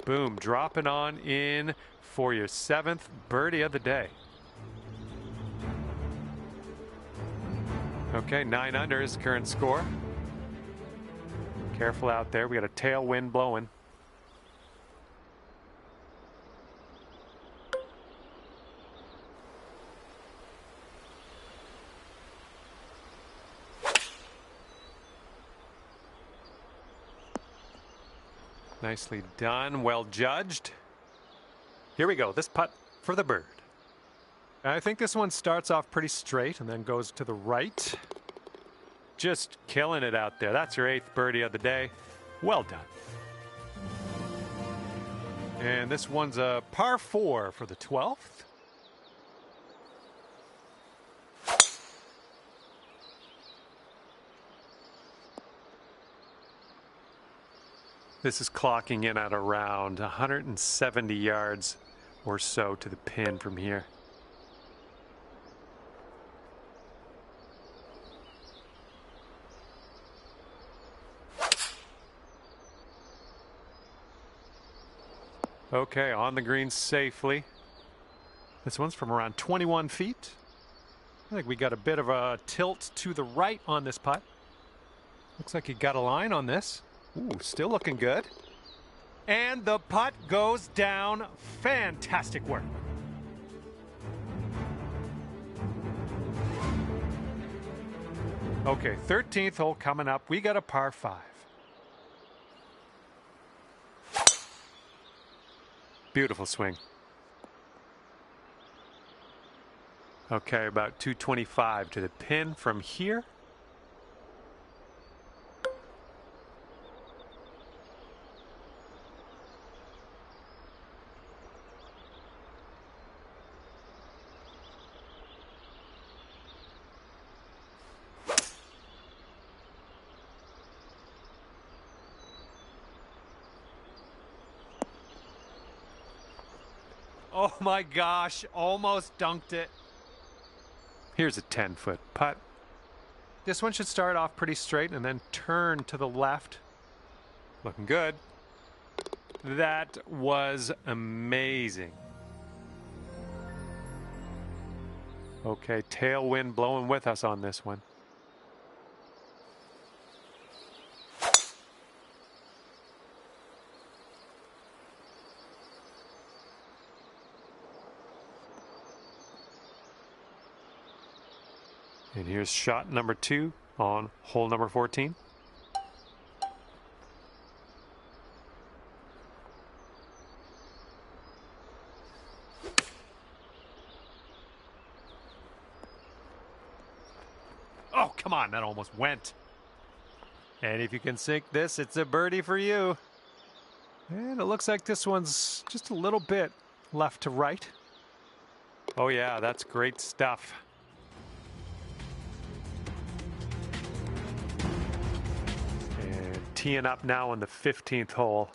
Boom, dropping on in for your 7th birdie of the day. Okay, 9 under is the current score. Careful out there. We got a tailwind blowing. Nicely done. Well judged. Here we go. This putt for the bird. I think this one starts off pretty straight and then goes to the right. Just killing it out there. That's your 8th birdie of the day. Well done. And this one's a par 4 for the 12th. This is clocking in at around 170 yards or so to the pin from here. Okay, on the green safely. This one's from around 21 feet. I think we got a bit of a tilt to the right on this putt. Looks like you got a line on this. Ooh, still looking good. And the putt goes down. Fantastic work. Okay, 13th hole coming up. We got a par 5. Beautiful swing. Okay, about 225 to the pin from here. Oh my gosh, almost dunked it. Here's a 10-foot putt. This one should start off pretty straight and then turn to the left. Looking good. That was amazing. Okay, tailwind blowing with us on this one. And here's shot number 2 on hole number 14. Oh, come on, that almost went. And if you can sink this, it's a birdie for you. And it looks like this one's just a little bit left to right. Oh yeah, that's great stuff. Teeing up now on the 15th hole.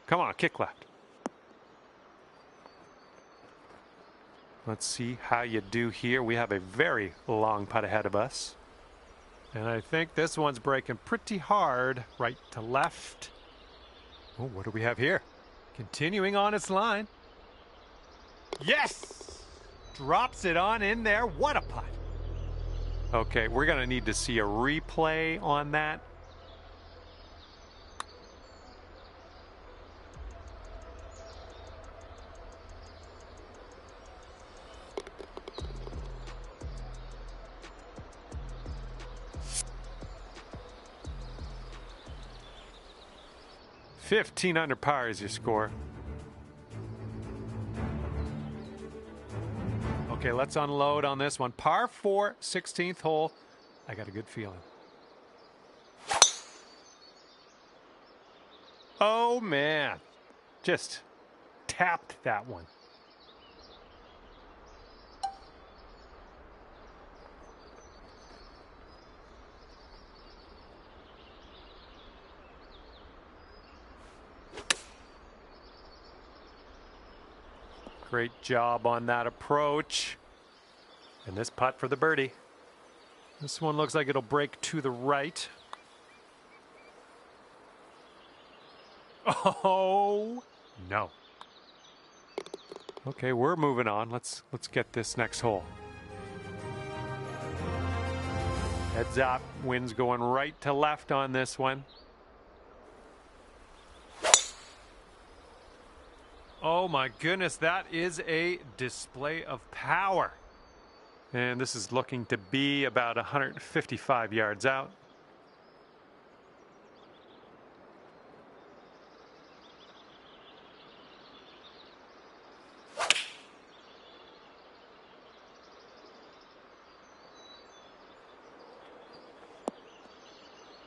Come on, kick left. Let's see how you do here. We have a very long putt ahead of us. And I think this one's breaking pretty hard right to left. Oh, what do we have here? Continuing on its line. Yes! Drops it on in there. What a putt. Okay, we're going to need to see a replay on that. $15 under par is your score. Okay, let's unload on this one. Par 4, 16th hole. I got a good feeling. Oh, man. Just tapped that one. Great job on that approach. And this putt for the birdie. This one looks like it'll break to the right. Oh, no. Okay, we're moving on. Let's get this next hole. Heads up. Wind's going right to left on this one. Oh my goodness, that is a display of power. And this is looking to be about 155 yards out.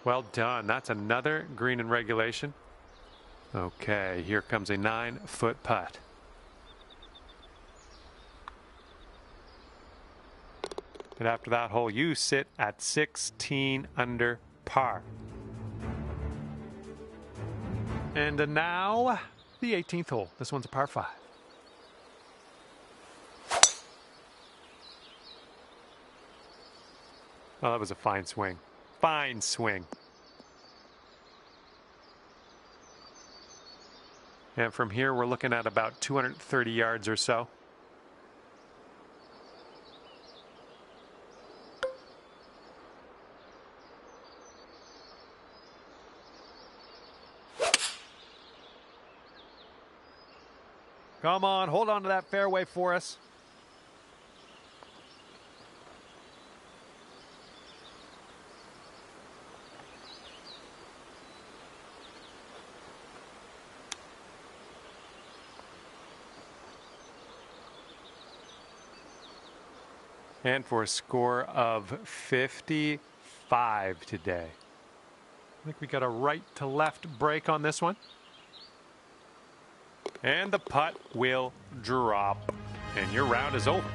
Well done. That's another green in regulation. Okay, here comes a 9-foot putt. And after that hole, you sit at 16 under par. And now the 18th hole. This one's a par 5. Oh, that was a fine swing. Fine swing. And from here, we're looking at about 230 yards or so. Come on, hold on to that fairway for us. And for a score of 55 today. I think we got a right to left break on this one. And the putt will drop. And your round is over.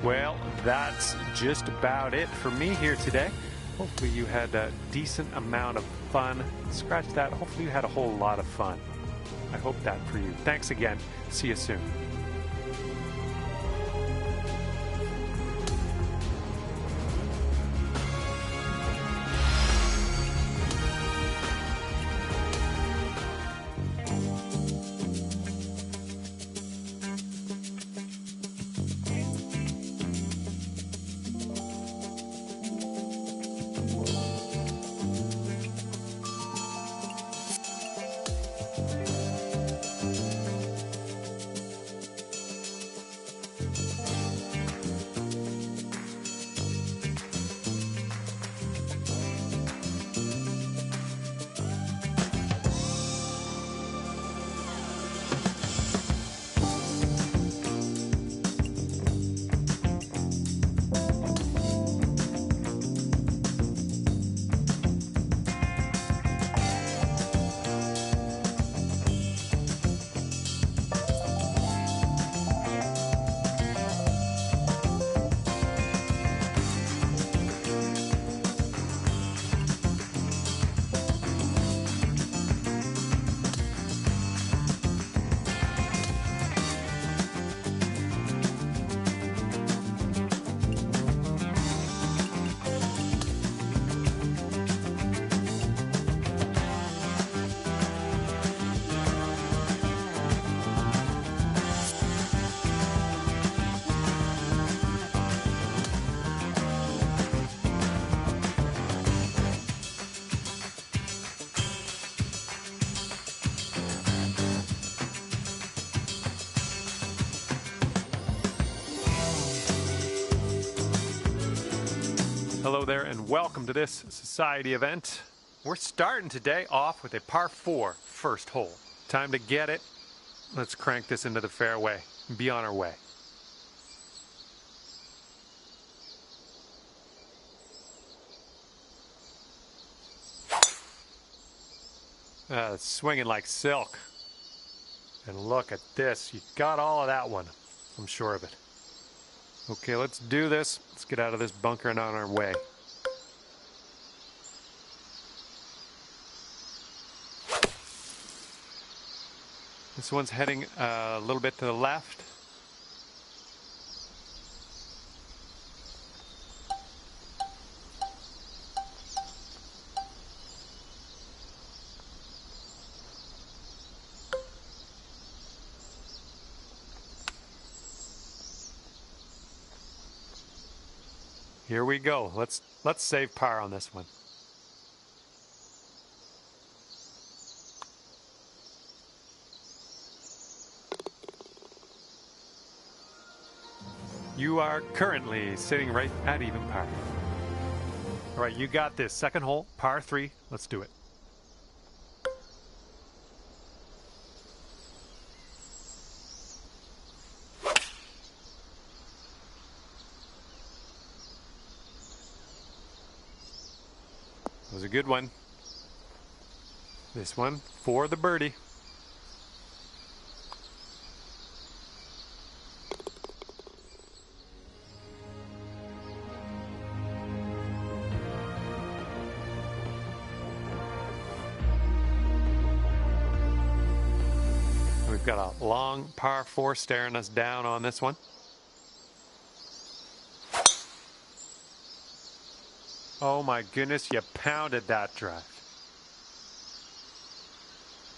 Well, that's just about it for me here today. Hopefully you had a decent amount of fun. Scratch that. Hopefully you had a whole lot of fun. I hope that for you. Thanks again. See you soon. Hello there and welcome to this society event. We're starting today off with a par 4 first hole. Time to get it. Let's crank this into the fairway and be on our way. It's swinging like silk. And look at this. You got all of that one. I'm sure of it. Okay, let's do this. Let's get out of this bunker and on our way. This one's heading a little bit to the left. Here we go. Let's save par on this one. You are currently sitting right at even par. All right, you got this. Second hole, par 3. Let's do it. That was a good one. This one for the birdie. We've got a long par 4 staring us down on this one. Oh my goodness, you pounded that drive.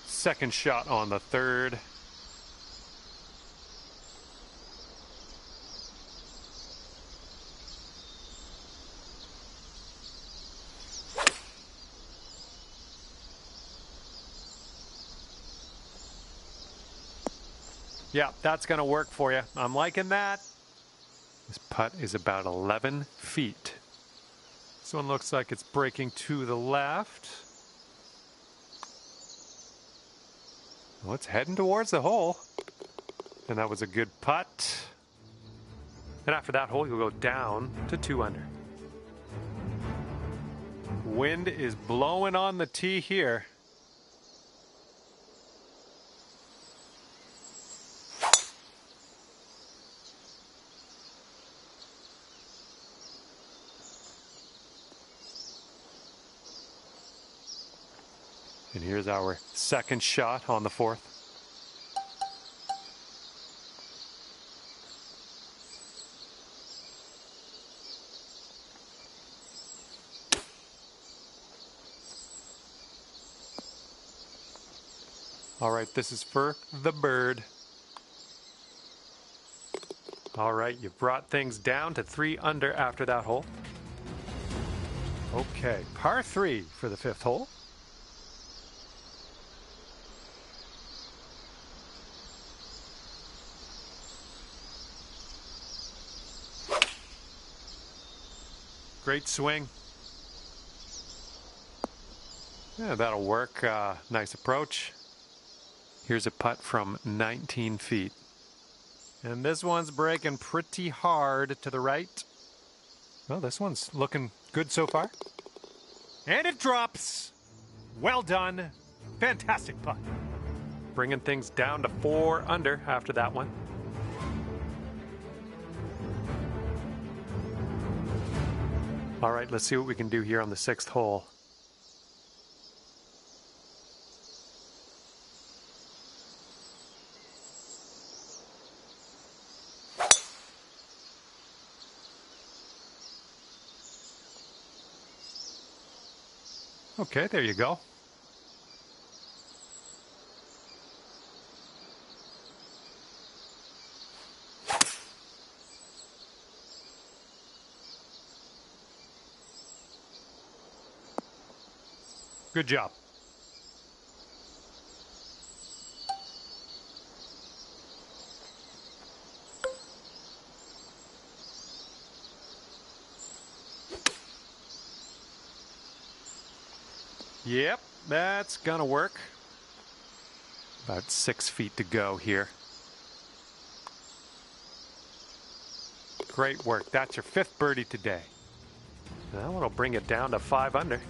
Second shot on the third. Yeah, that's going to work for you. I'm liking that. This putt is about 11 feet. This one looks like it's breaking to the left. Well, it's heading towards the hole. And that was a good putt. And after that hole, you'll go down to 2 under. Wind is blowing on the tee here. And here's our second shot on the 4th. All right, this is for the bird. All right, you brought things down to 3 under after that hole. Okay, par 3 for the 5th hole. Great swing. Yeah, that'll work. Nice approach. Here's a putt from 19 feet. And this one's breaking pretty hard to the right. Well, this one's looking good so far. And it drops. Well done. Fantastic putt. Bringing things down to 4 under after that one. All right, let's see what we can do here on the 6th hole. Okay, there you go. Good job. Yep, that's gonna work. About 6 feet to go here. Great work. That's your 5th birdie today. That one will bring it down to 5 under.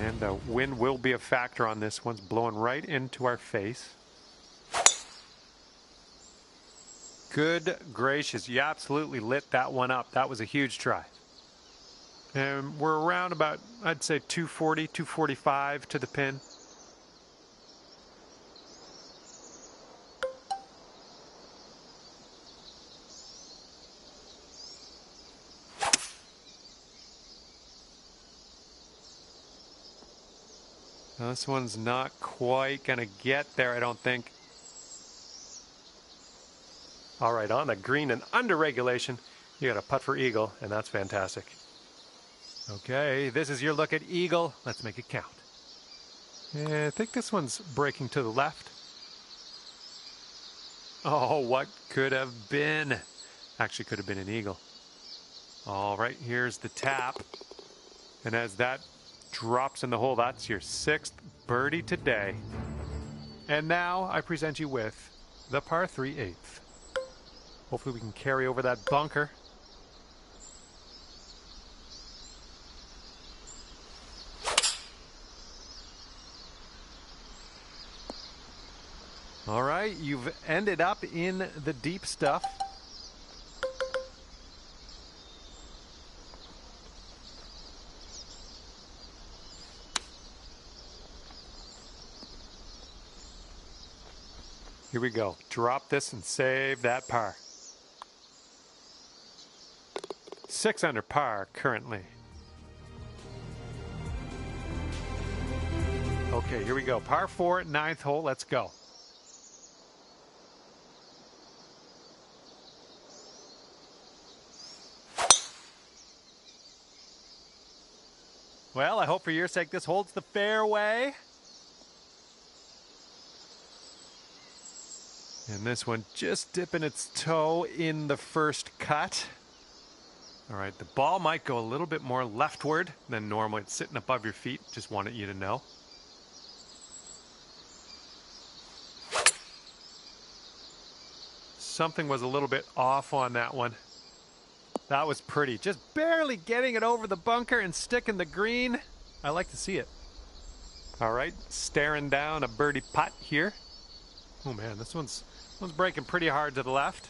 And the wind will be a factor on this. One's blowing right into our face. Good gracious, you absolutely lit that one up. That was a huge try. And we're around about, I'd say 240, 245 to the pin. Now, this one's not quite going to get there, I don't think. All right, on the green and under regulation, you got a putt for eagle, and that's fantastic. Okay, this is your look at eagle. Let's make it count. Yeah, I think this one's breaking to the left. Oh, what could have been? Actually, could have been an eagle. All right, here's the tap. And as that drops in the hole, that's your 6th birdie today. And now I present you with the par 3 8th. Hopefully we can carry over that bunker. All right, you've ended up in the deep stuff. Here we go. Drop this and save that par. 6 under par currently. Okay, here we go. Par 4, 9th hole. Let's go. Well, I hope for your sake this holds the fairway. And this one just dipping its toe in the first cut. All right, the ball might go a little bit more leftward than normal. It's sitting above your feet. Just wanted you to know. Something was a little bit off on that one. That was pretty. Just barely getting it over the bunker and sticking the green. I like to see it. All right, staring down a birdie putt here. Oh man, this one's breaking pretty hard to the left.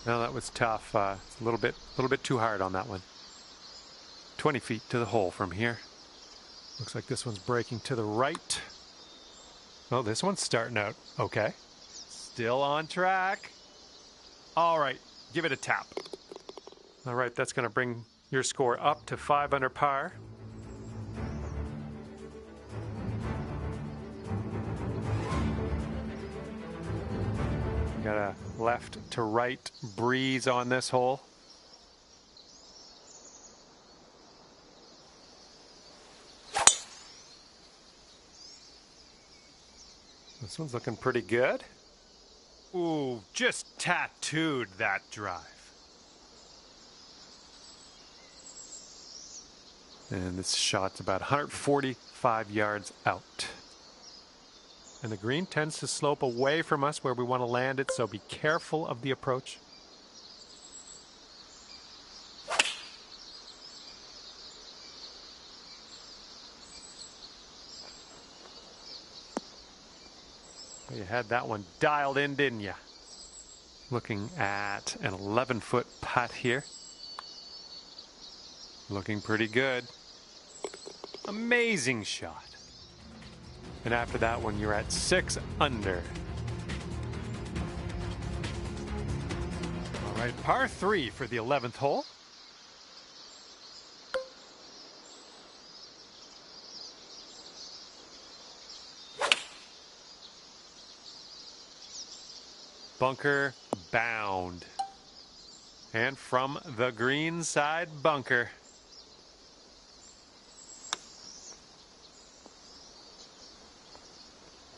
No, that was tough. It's a little bit too hard on that one. 20 feet to the hole from here. Looks like this one's breaking to the right. Oh, this one's starting out okay. Still on track. All right, give it a tap. All right, that's going to bring your score up to 5 under par. Got a left to right breeze on this hole. This one's looking pretty good. Ooh, just tattooed that drive. And this shot's about 145 yards out. And the green tends to slope away from us where we want to land it, so be careful of the approach. You had that one dialed in, didn't you? Looking at an 11-foot putt here. Looking pretty good. Amazing shot. And after that one, you're at 6 under. All right, par 3 for the 11th hole. Bunker bound. And from the green side bunker.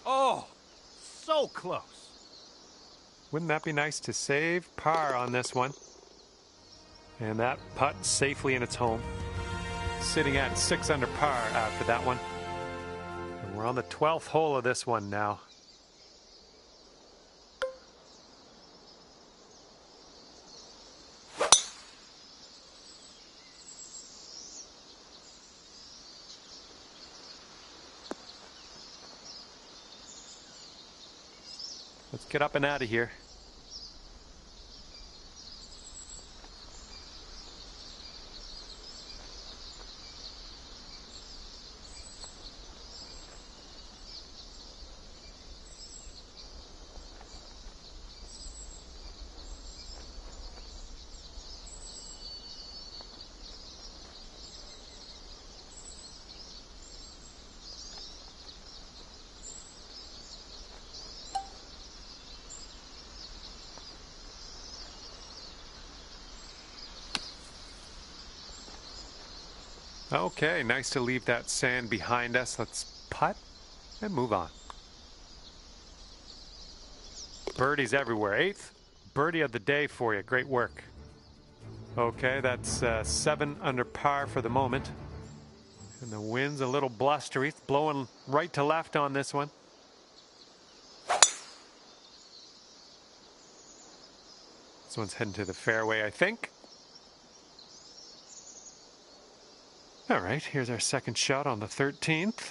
Oh, so close. Wouldn't that be nice to save par on this one? And that putt safely in its home. Sitting at 6 under par after that one. And we're on the 12th hole of this one now. Let's get up and out of here. Okay, nice to leave that sand behind us. Let's putt and move on. Birdies everywhere. 8th birdie of the day for you. Great work. Okay, that's 7 under par for the moment. And the wind's a little blustery. It's blowing right to left on this one. This one's heading to the fairway, I think. All right, here's our second shot on the 13th.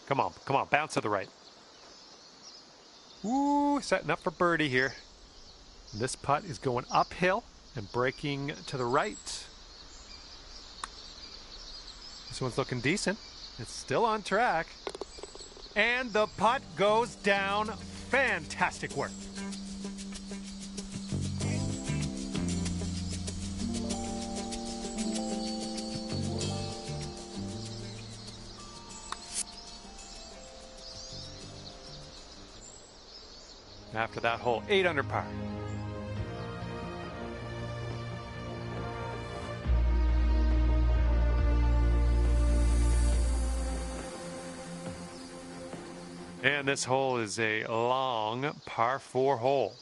Come on, bounce to the right. Ooh, setting up for birdie here. This putt is going uphill and breaking to the right. This one's looking decent. It's still on track. And the putt goes down. Fantastic work. after that hole. 8 under par. And this hole is a long par 4 hole.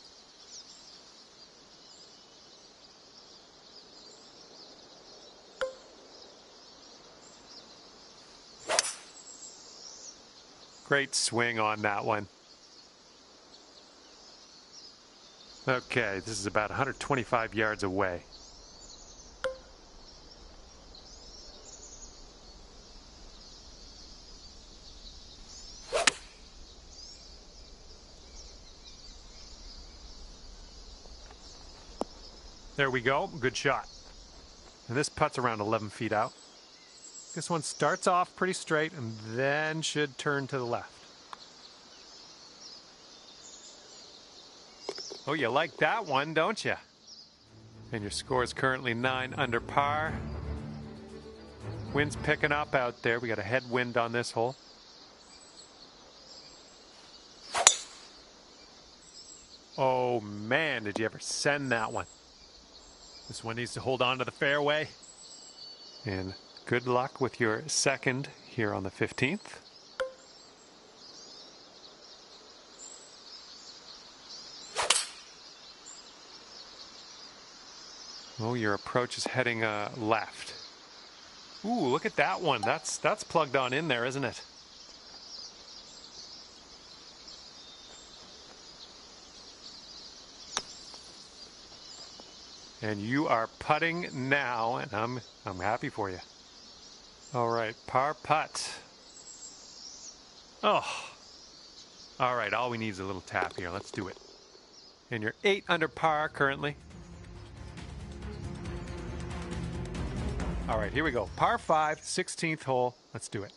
Great swing on that one. Okay, this is about 125 yards away. There we go. Good shot. And this putt's around 11 feet out. This one starts off pretty straight and then should turn to the left. Oh, you like that one, don't you? And your score is currently 9 under par. Wind's picking up out there. We got a headwind on this hole. Oh man, did you ever send that one? This one needs to hold on to the fairway. And good luck with your second here on the 15th. Oh, your approach is heading left. Ooh, look at that one. That's plugged on in there, isn't it? And you are putting now, and I'm happy for you. All right, par putt. Oh. All right, all we need is a little tap here. Let's do it. And you're 8 under par currently. All right, here we go. Par 5, 16th hole. Let's do it.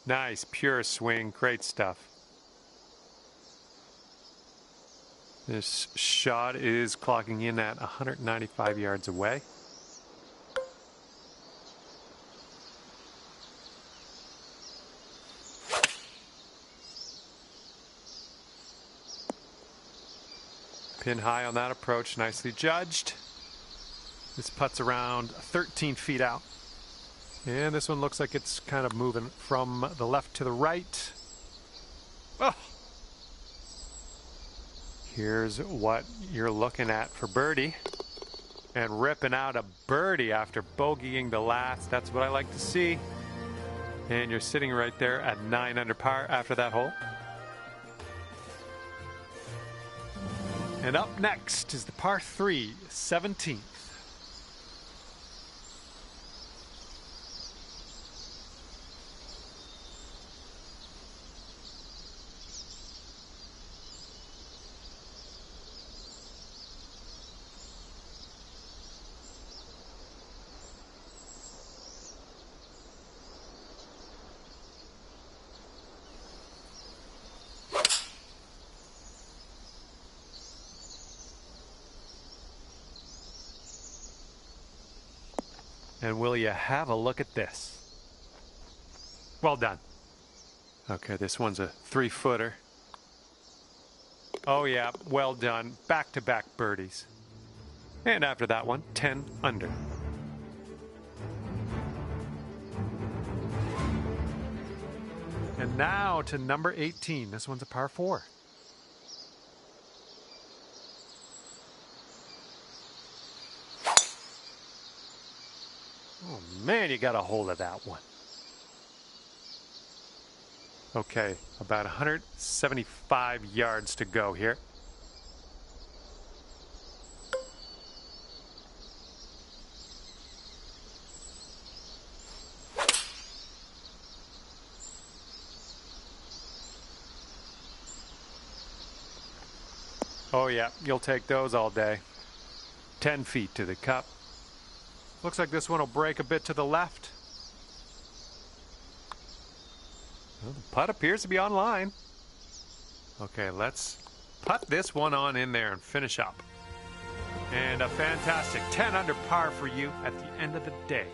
Nice, pure swing. Great stuff. This shot is clocking in at 195 yards away. Pin high on that approach, nicely judged. This putt's around 13 feet out. And this one looks like it's kind of moving from the left to the right. Oh! Here's what you're looking at for birdie. And ripping out a birdie after bogeying the last. That's what I like to see. And you're sitting right there at 9 under par after that hole. And up next is the par 3, 17th. And will you have a look at this? Well done. Okay, this one's a 3-footer. Oh yeah, well done. Back-to-back birdies. And after that one, 10 under. And now to number 18. This one's a par 4. Oh man, you got a hold of that one. Okay, about 175 yards to go here. Oh yeah, you'll take those all day. 10 feet to the cup. Looks like this one will break a bit to the left. Well, the putt appears to be on line. Okay, let's putt this one on in there and finish up. And a fantastic 10 under par for you at the end of the day.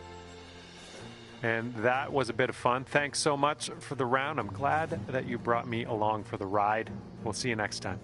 And that was a bit of fun. Thanks so much for the round. I'm glad that you brought me along for the ride. We'll see you next time.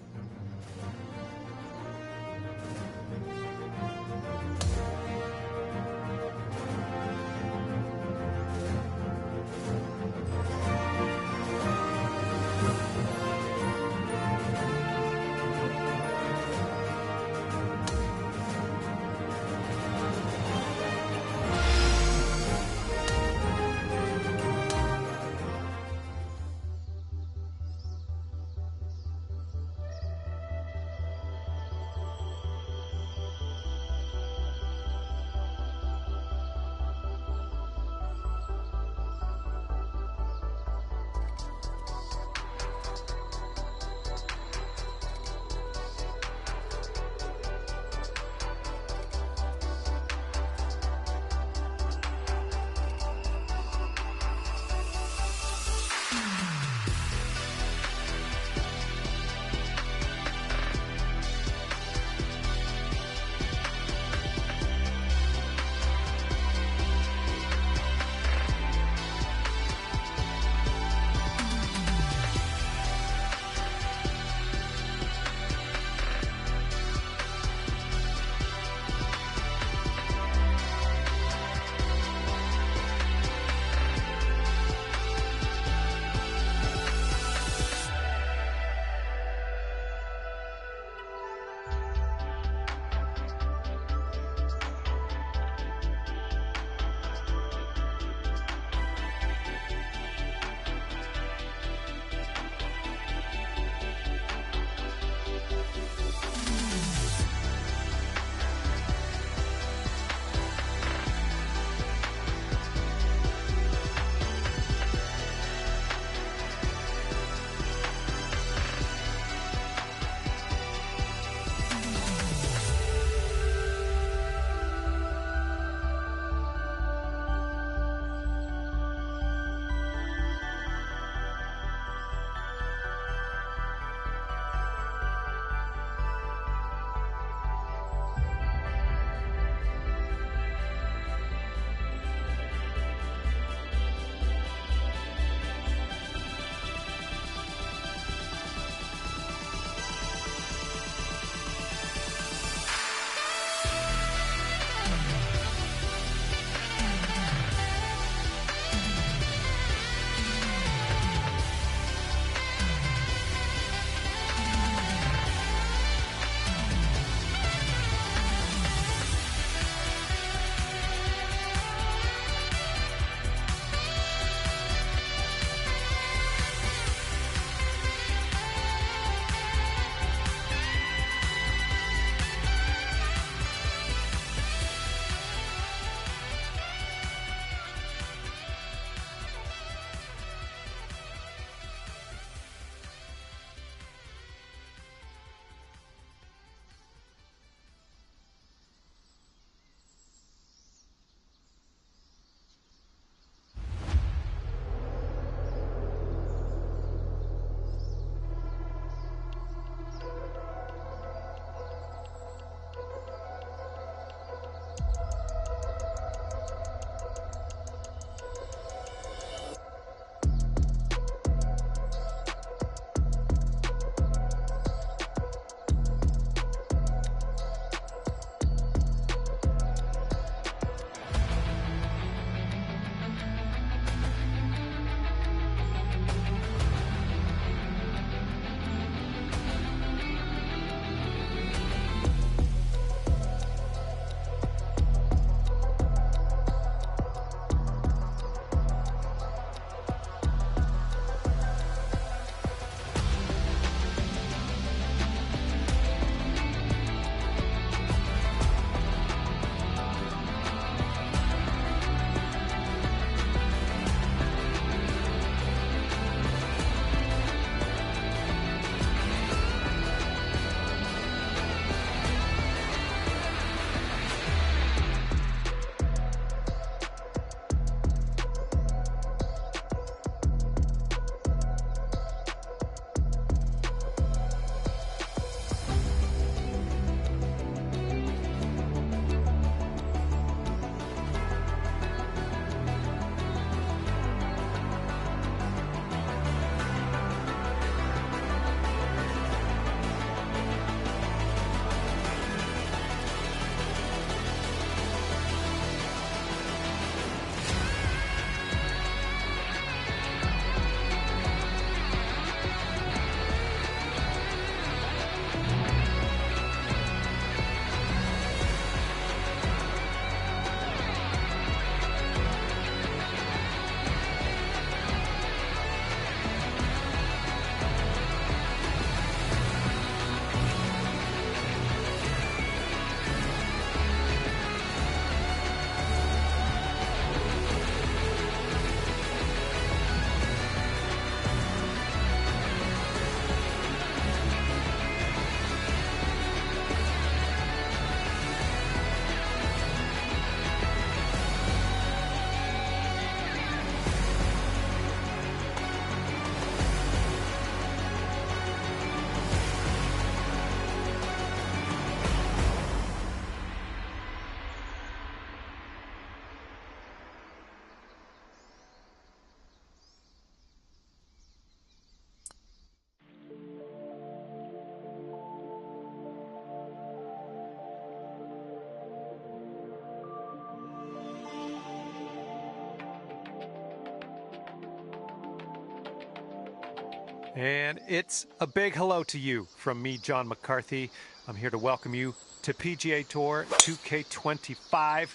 And it's a big hello to you from me, John McCarthy. I'm here to welcome you to PGA Tour 2K25.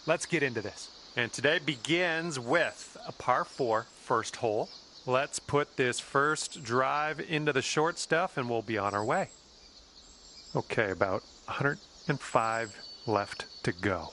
Let's get into this. And today begins with a par 4 first hole. Let's put this first drive into the short stuff and we'll be on our way. Okay, about 105 left to go.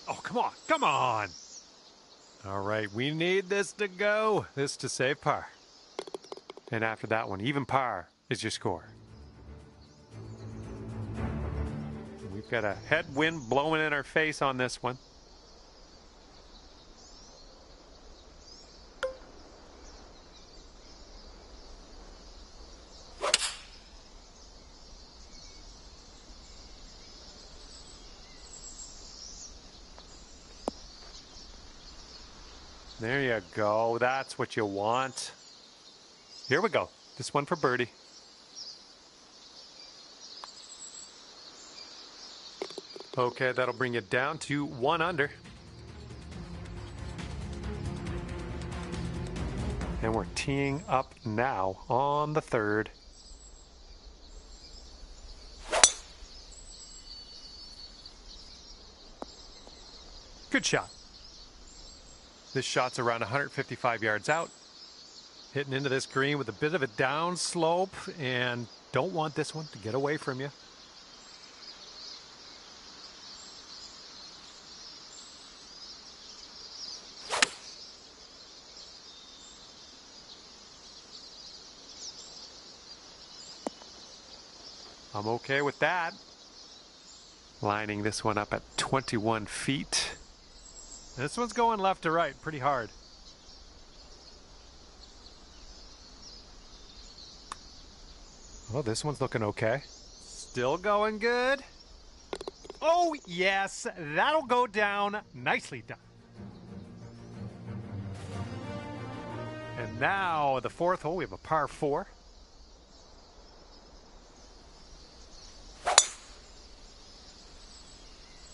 Oh, come on, come on. All right, we need this to go. This to save par. And after that one, even par is your score. We've got a headwind blowing in our face on this one. There you go. That's what you want. Here we go. This one for birdie. Okay, that'll bring you down to 1 under. And we're teeing up now on the third. Good shot. This shot's around 155 yards out. Hitting into this green with a bit of a down slope, and don't want this one to get away from you. I'm okay with that. Lining this one up at 21 feet. This one's going left to right pretty hard. Oh, this one's looking okay. Still going good. Oh, yes, that'll go down. Nicely done. And now the fourth hole, we have a par 4.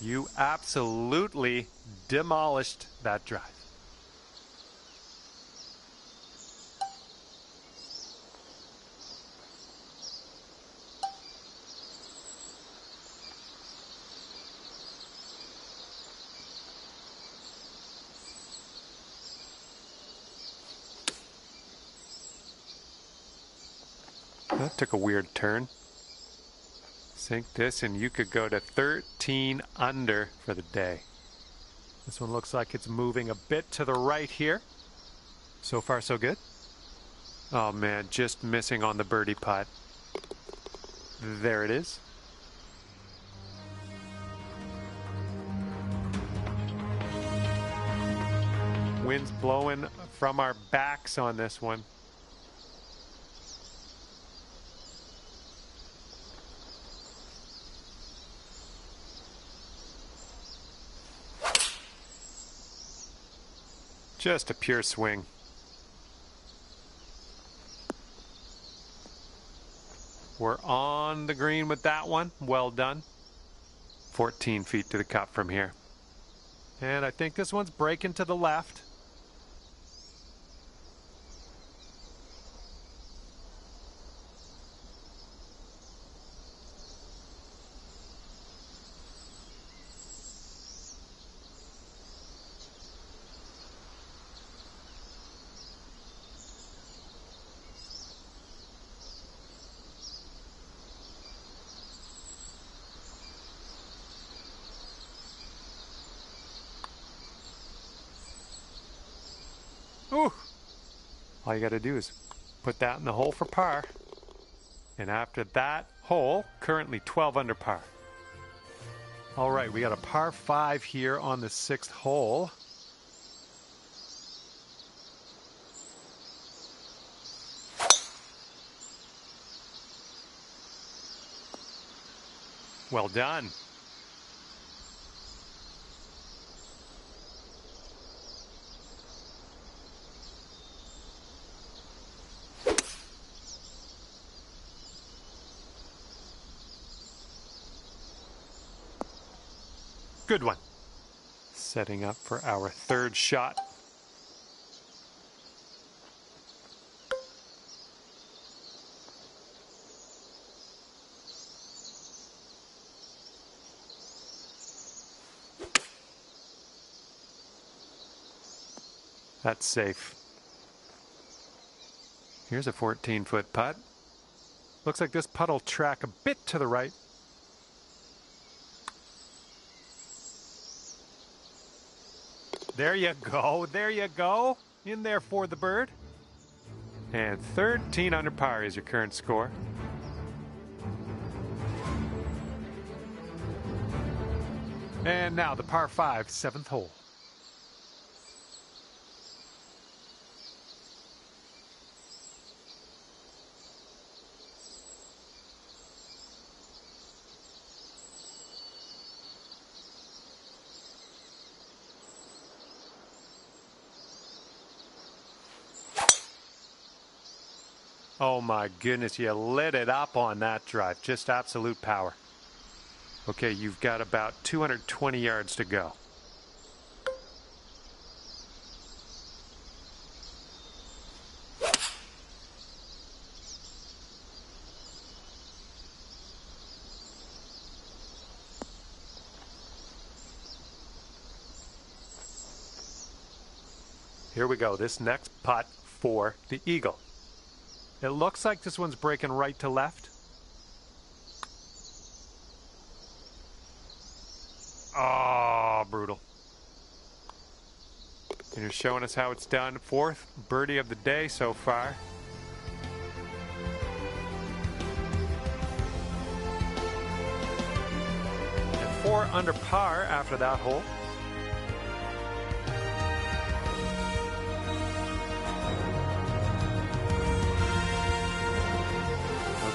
You absolutely demolished that drive. That took a weird turn. Sink this and you could go to 13 under for the day. This one looks like it's moving a bit to the right here. So far so good. Oh man, just missing on the birdie putt. There it is. Wind's blowing from our backs on this one. Just a pure swing. We're on the green with that one. Well done. 14 feet to the cup from here. And I think this one's breaking to the left. Ooh. All you got to do is put that in the hole for par. And after that hole, currently 12 under par. All right, we got a par 5 here on the 6th hole. Well done. Good one. Setting up for our third shot. That's safe. Here's a 14-foot putt. Looks like this putt will track a bit to the right. There you go. There you go. In there for the bird. And 13 under par is your current score. And now the par 5, 7th hole. Oh my goodness, you lit it up on that drive. Just absolute power. Okay, you've got about 220 yards to go. Here we go, this next putt for the eagle. It looks like this one's breaking right to left. Oh, brutal. And you're showing us how it's done. 4th birdie of the day so far. And 4 under par after that hole.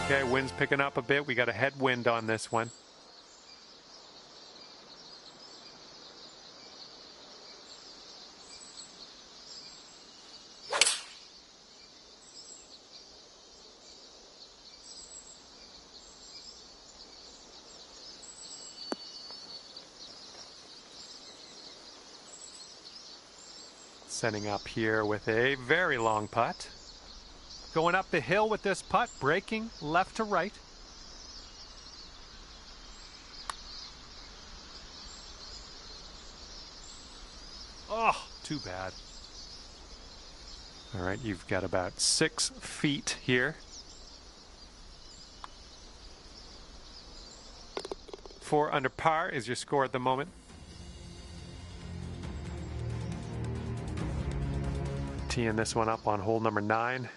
Okay, wind's picking up a bit. We got a headwind on this one. Setting up here with a very long putt. Going up the hill with this putt, breaking left to right. Oh, too bad. All right, you've got about 6 feet here. 4 under par is your score at the moment. Teeing this one up on hole number 9.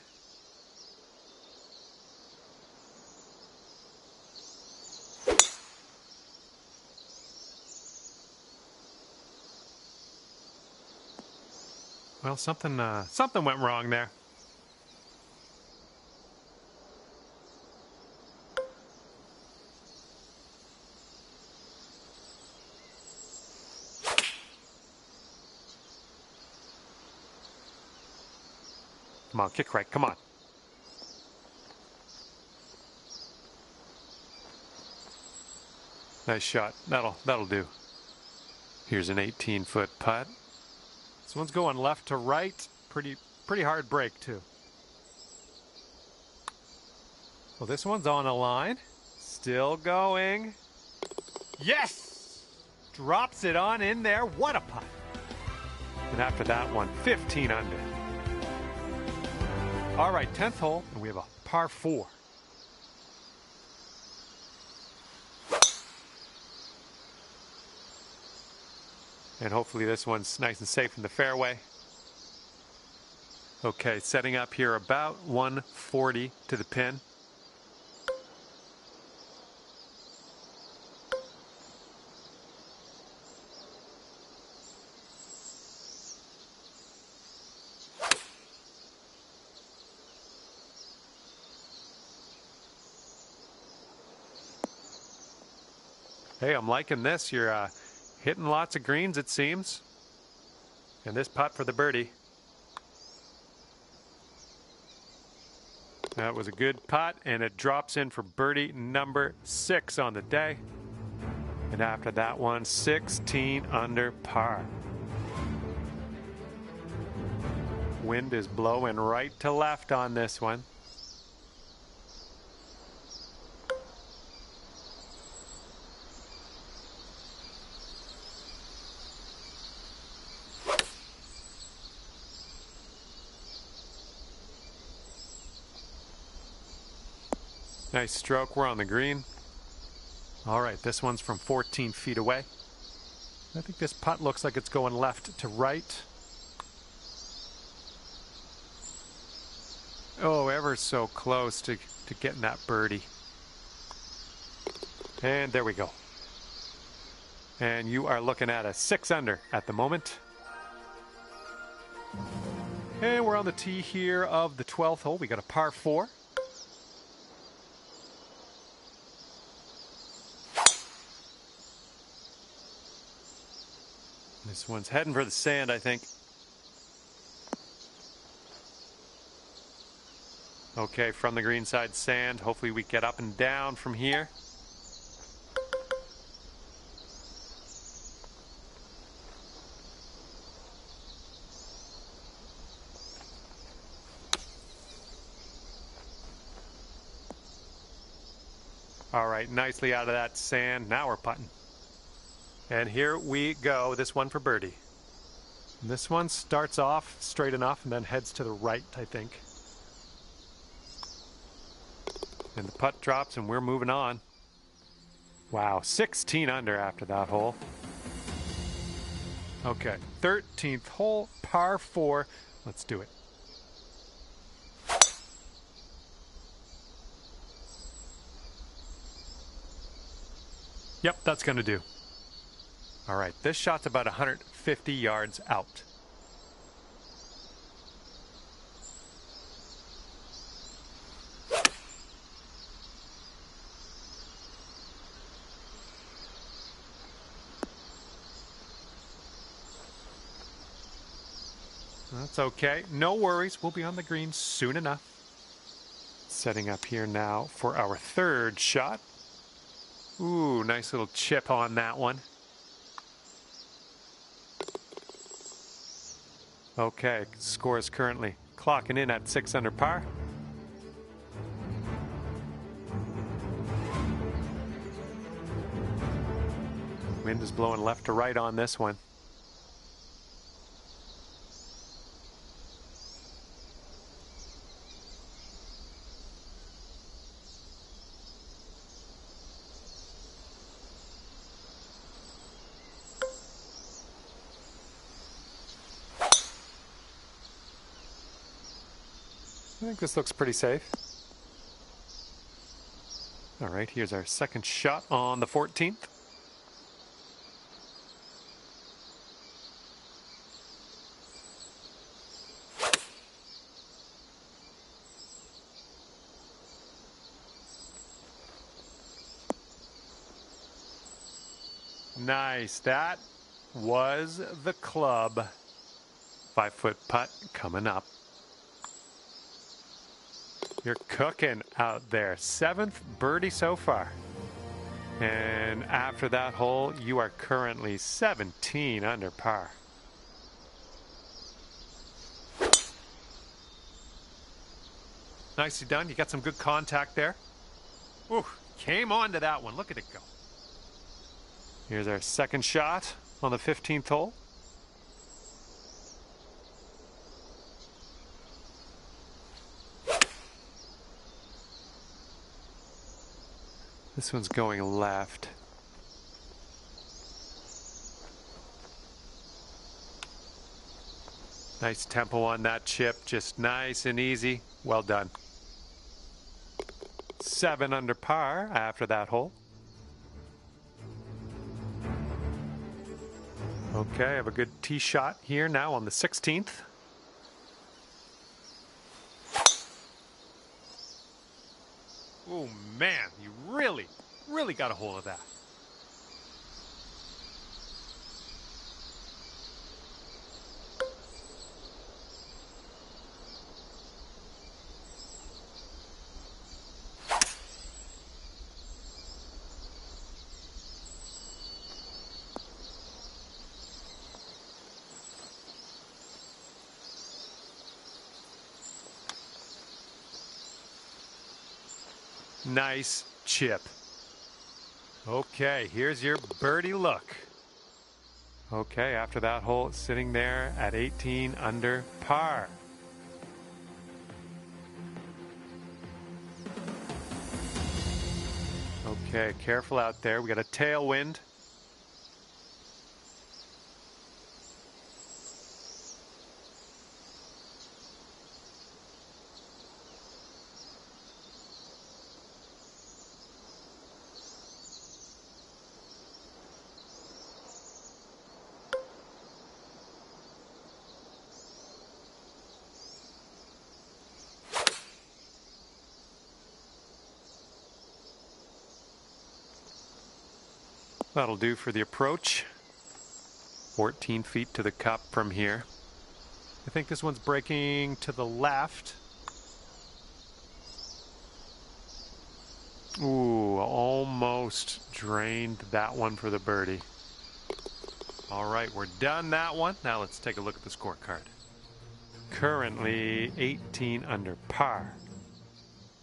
Well, something went wrong there. Come on, kick right, come on. Nice shot. That'll do. Here's an 18-foot putt. This one's going left to right. Pretty hard break too. Well, this one's on a line. Still going. Yes! Drops it on in there. What a putt. And after that one, 15 under. All right, 10th hole, and we have a par 4. And hopefully this one's nice and safe in the fairway. Okay, setting up here about 140 to the pin. Hey, I'm liking this. You're hitting lots of greens, it seems. And this putt for the birdie. That was a good putt, and it drops in for birdie number 6 on the day. And after that one, 16 under par. Wind is blowing right to left on this one. Nice stroke. We're on the green. All right, this one's from 14 feet away. I think this putt looks like it's going left to right. Oh, ever so close to getting that birdie. And there we go. And you are looking at a 6 under at the moment. And we're on the tee here of the 12th hole. We got a par 4. This one's heading for the sand, I think. Okay, from the green side, sand. Hopefully we get up and down from here. All right, nicely out of that sand. Now we're putting. And here we go. This one for birdie. And this one starts off straight enough and then heads to the right, I think. And the putt drops and we're moving on. Wow, 16 under after that hole. Okay, 13th hole, par 4. Let's do it. Yep, that's going to do. All right, this shot's about 150 yards out. That's okay. No worries. We'll be on the green soon enough. Setting up here now for our 3rd shot. Ooh, nice little chip on that one. Okay, score is currently clocking in at 6 under par. Wind is blowing left to right on this one. I think this looks pretty safe. All right, here's our 2nd shot on the 14th. Nice. That was the club. 5-foot putt coming up. You're cooking out there. 7th birdie so far. And after that hole, you are currently 17 under par. Nicely done. You got some good contact there. Ooh, came on to that one. Look at it go. Here's our 2nd shot on the 15th hole. This one's going left. Nice tempo on that chip, just nice and easy. Well done. 7 under par after that hole. Okay, I have a good tee shot here now on the 16th. Oh man, you really got a hold of that. Nice chip. Okay, here's your birdie look. Okay, after that hole, it's sitting there at 18 under par. Okay, careful out there. We got a tailwind. That'll do for the approach. 14 feet to the cup from here. I think this one's breaking to the left. Ooh, almost drained that one for the birdie. All right, we're done that one. Now let's take a look at the scorecard. Currently 18 under par.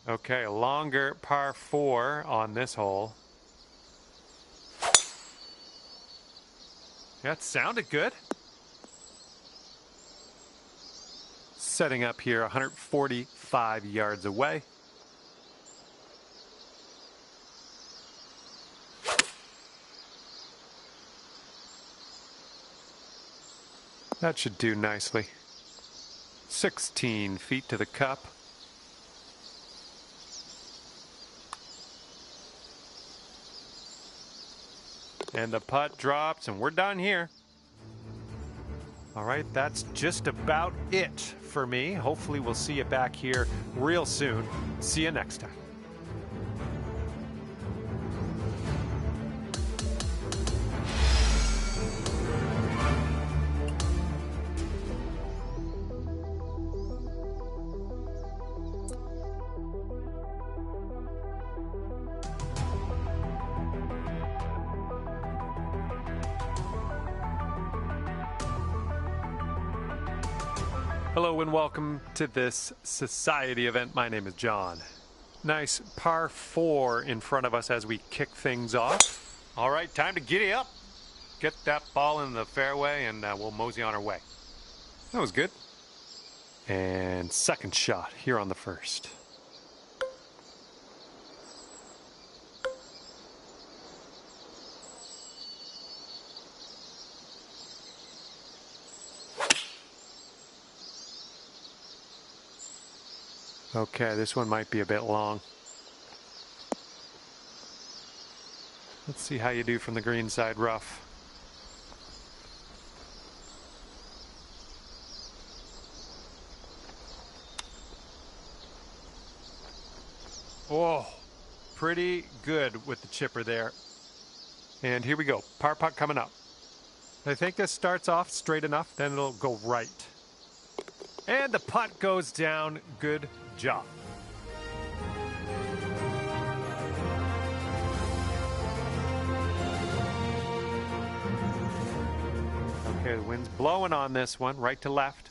Okay, a longer par 4 on this hole. That sounded good. Setting up here 145 yards away. That should do nicely. 16 feet to the cup. And the putt drops, and we're done here. All right, that's just about it for me. Hopefully we'll see you back here real soon. See you next time. Hello and welcome to this society event. My name is John. Nice par 4 in front of us as we kick things off. All right, time to giddy up. Get that ball in the fairway and we'll mosey on our way. That was good. And second shot here on the first. Okay, this one might be a bit long. Let's see how you do from the green side rough. Oh, pretty good with the chipper there. And here we go, par putt coming up. I think this starts off straight enough, then it'll go right. And the putt goes down. Good job. Okay, the wind's blowing on this one, right to left.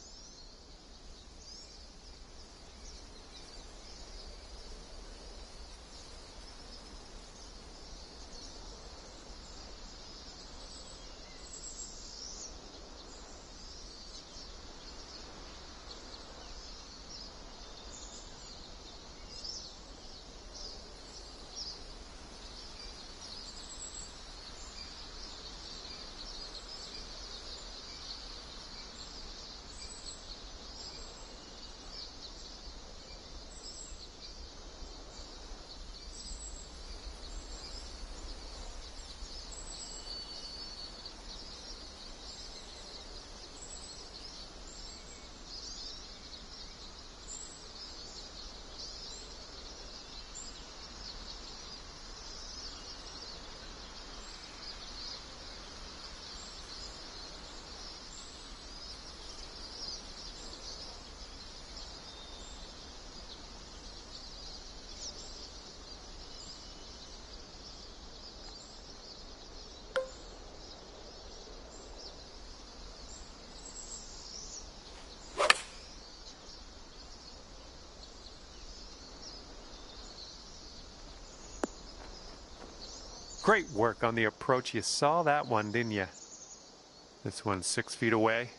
Great work on the approach. You saw that one, didn't you? This one's 6 feet away.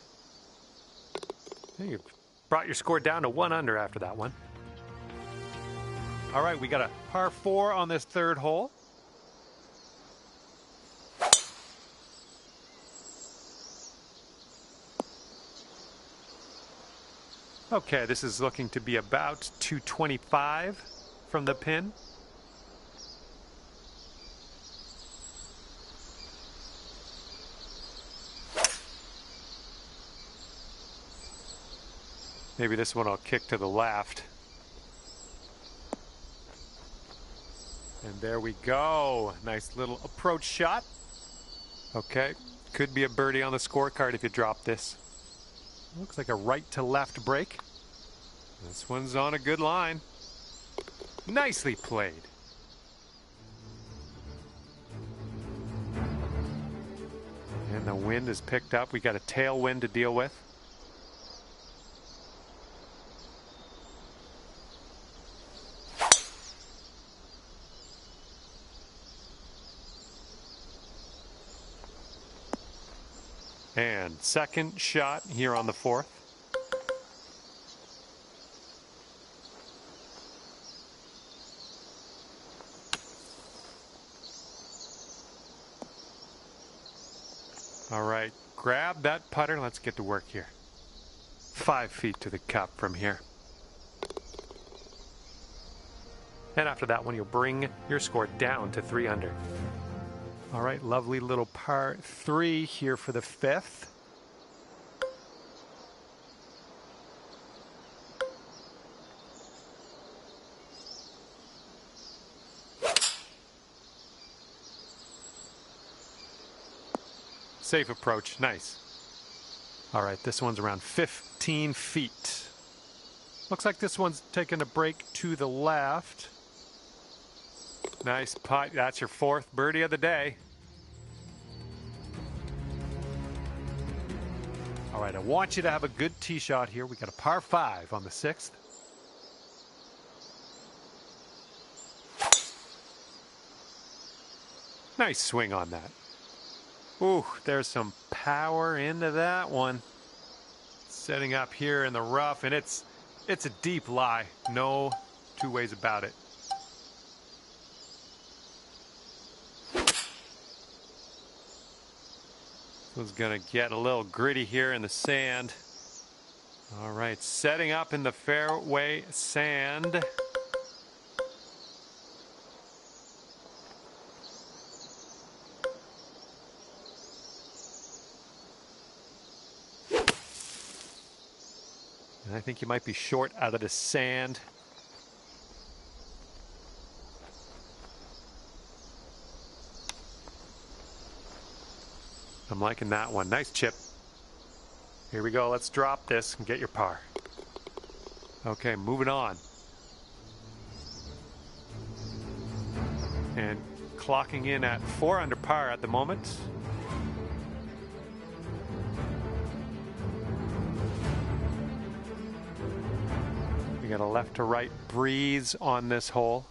You brought your score down to 1 under after that one. All right, we got a par 4 on this third hole. Okay, this is looking to be about 225 from the pin. Maybe this one I'll kick to the left. And there we go. Nice little approach shot. Okay, could be a birdie on the scorecard if you drop this. Looks like a right to left break. This one's on a good line. Nicely played. And the wind is picked up. We got a tailwind to deal with. And second shot here on the fourth. All right, grab that putter. Let's get to work here. 5 feet to the cup from here. And after that one, you'll bring your score down to 3 under. All right, lovely little par 3 here for the fifth. Safe approach, nice. All right, this one's around 15 feet. Looks like this one's taking a break to the left. Nice putt. That's your 4th birdie of the day. All right, I want you to have a good tee shot here. We got a par 5 on the 6th. Nice swing on that. Ooh, there's some power into that one. Setting up here in the rough, and it's a deep lie. No two ways about it. This one's gonna get a little gritty here in the sand. All right, setting up in the fairway sand. And I think you might be short out of the sand. I'm liking that one. Nice chip. Here we go. Let's drop this and get your par. Okay, moving on. And clocking in at 4 under par at the moment. We got a left to right breeze on this hole.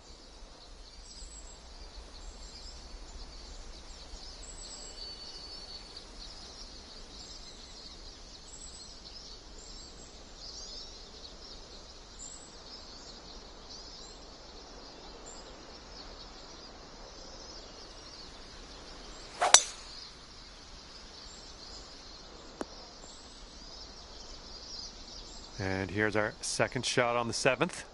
And here's our second shot on the 7th.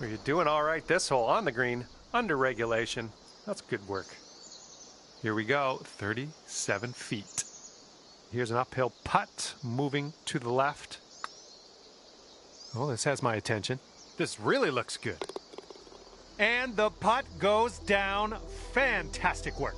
Well, you're doing all right this hole on the green, under regulation. That's good work. Here we go, 37 feet. Here's an uphill putt moving to the left. Oh, this has my attention. This really looks good. And the putt goes down. Fantastic work.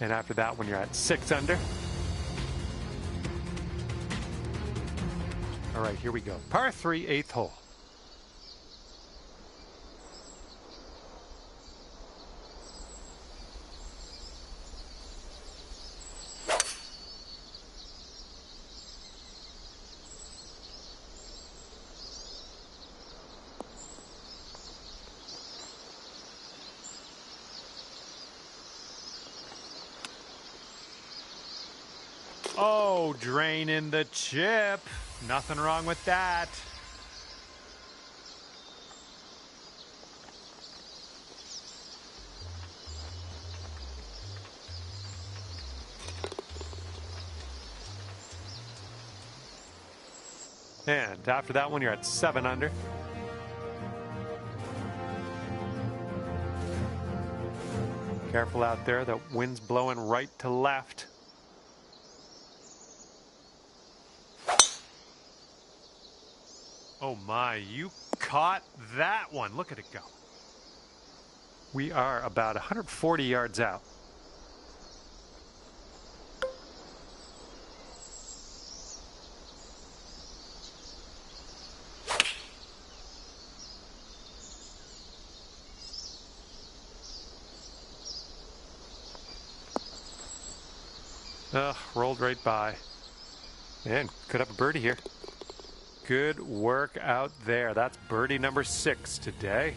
And after that one, you're at 6 under. All right, here we go. Par 3, 8th hole. Oh, drain in the chip. Nothing wrong with that. And after that one, you're at 7 under. Careful out there. The wind's blowing right to left. Oh my, you caught that one. Look at it go. We are about 140 yards out. Ugh, rolled right by. And could have a birdie here. Good work out there. That's birdie number 6 today.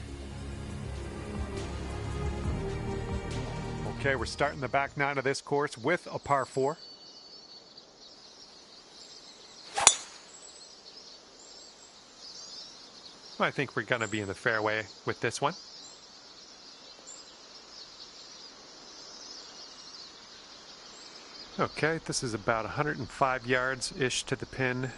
Okay, we're starting the back 9 of this course with a par 4. I think we're going to be in the fairway with this one. Okay, this is about 105 yards-ish to the pin.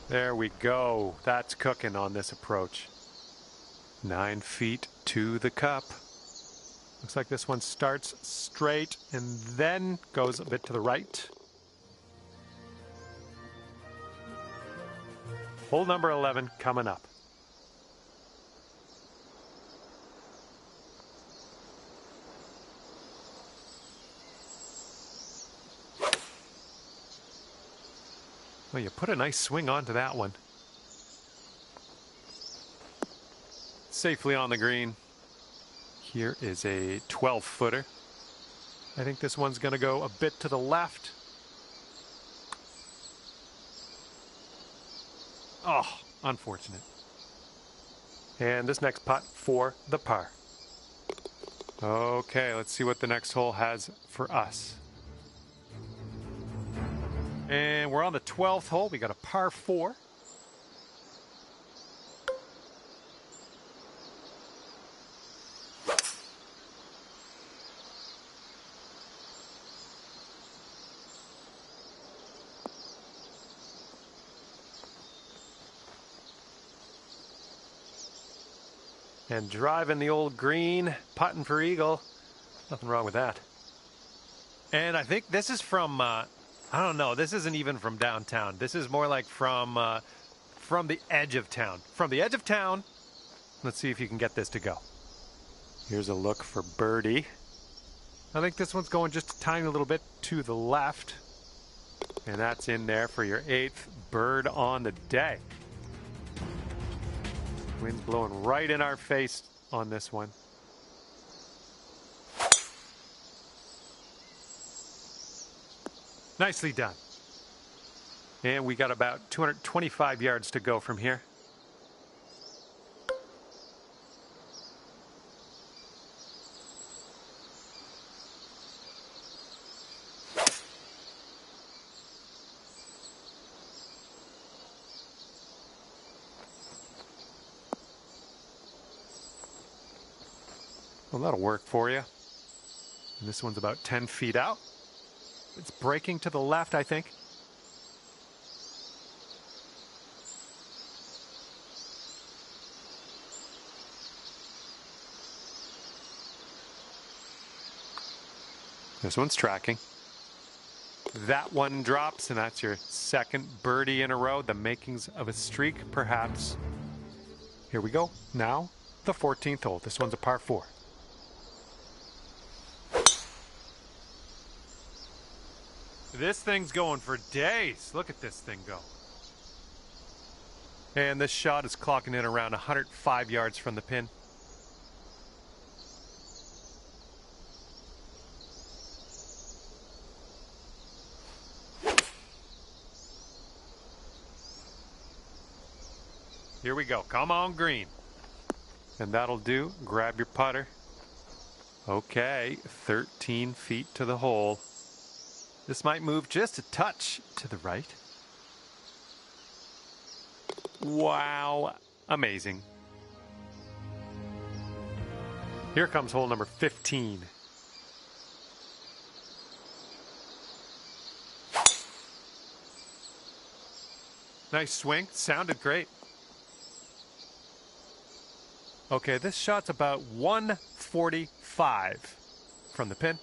There we go. That's cooking on this approach. 9 feet to the cup. Looks like this one starts straight and then goes a bit to the right. Hole number 11 coming up. Well, you put a nice swing onto that one. Safely on the green. Here is a 12-footer. I think this one's going to go a bit to the left. Oh, unfortunate. And this next putt for the par. Okay, let's see what the next hole has for us. And we're on the 12th hole. We got a par 4. And driving the old green, putting for eagle. Nothing wrong with that. And I think this is from, I don't know, this isn't even from downtown. This is more like from the edge of town. From the edge of town, let's see if you can get this to go. Here's a look for birdie. I think this one's going just a tiny little bit to the left. And that's in there for your 8th bird on the day. Wind's blowing right in our face on this one. Nicely done. And we got about 225 yards to go from here. Well, that'll work for you. And this one's about 10 feet out. It's breaking to the left, I think. This one's tracking. That one drops, and that's your second birdie in a row. The makings of a streak, perhaps. Here we go. Now, the 14th hole. This one's a par 4. This thing's going for days. Look at this thing go. And this shot is clocking in around 105 yards from the pin. Here we go. Come on, green. And that'll do. Grab your putter. Okay, 13 feet to the hole. This might move just a touch to the right. Wow, amazing. Here comes hole number 15. Nice swing, sounded great. Okay, this shot's about 145 from the pin.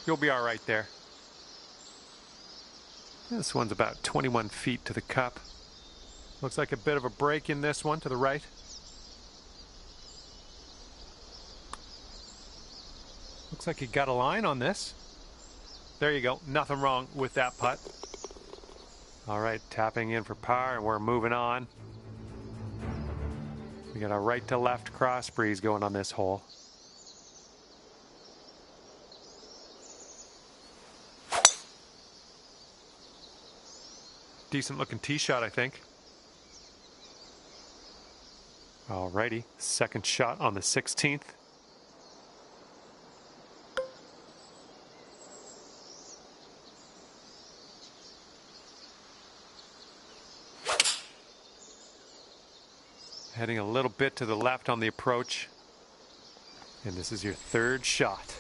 You'll be all right there. This one's about 21 feet to the cup. Looks like a bit of a break in this one to the right. Looks like you got a line on this. There you go. Nothing wrong with that putt. All right, tapping in for par, and we're moving on. We got a right to left cross breeze going on this hole. Decent looking tee shot, I think. Alrighty, second shot on the 16th. Heading a little bit to the left on the approach. And this is your third shot.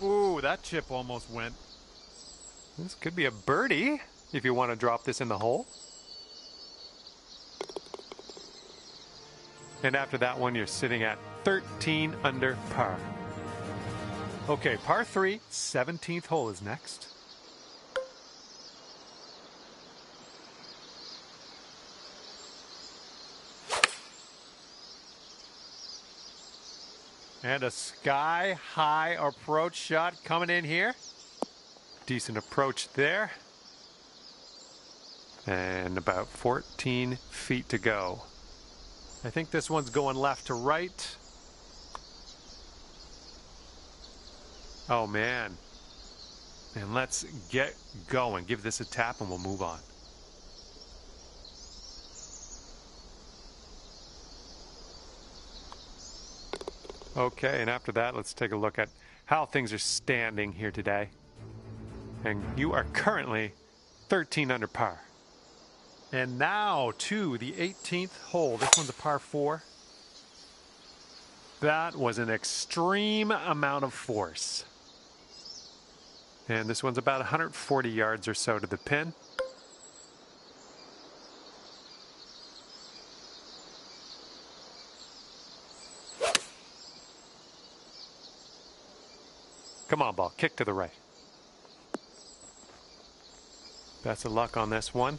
Ooh, that chip almost went. This could be a birdie if you want to drop this in the hole. And after that one, you're sitting at 13 under par. Okay, par 3, 17th hole is next. And a sky-high approach shot coming in here. Decent approach there. And about 14 feet to go. I think this one's going left to right. Oh, man. And let's get going. Give this a tap and we'll move on. Okay, and after that, let's take a look at how things are standing here today. And you are currently 13 under par. And now to the 18th hole. This one's a par 4. That was an extreme amount of force. And this one's about 140 yards or so to the pin. Come on, ball. Kick to the right. Best of luck on this one.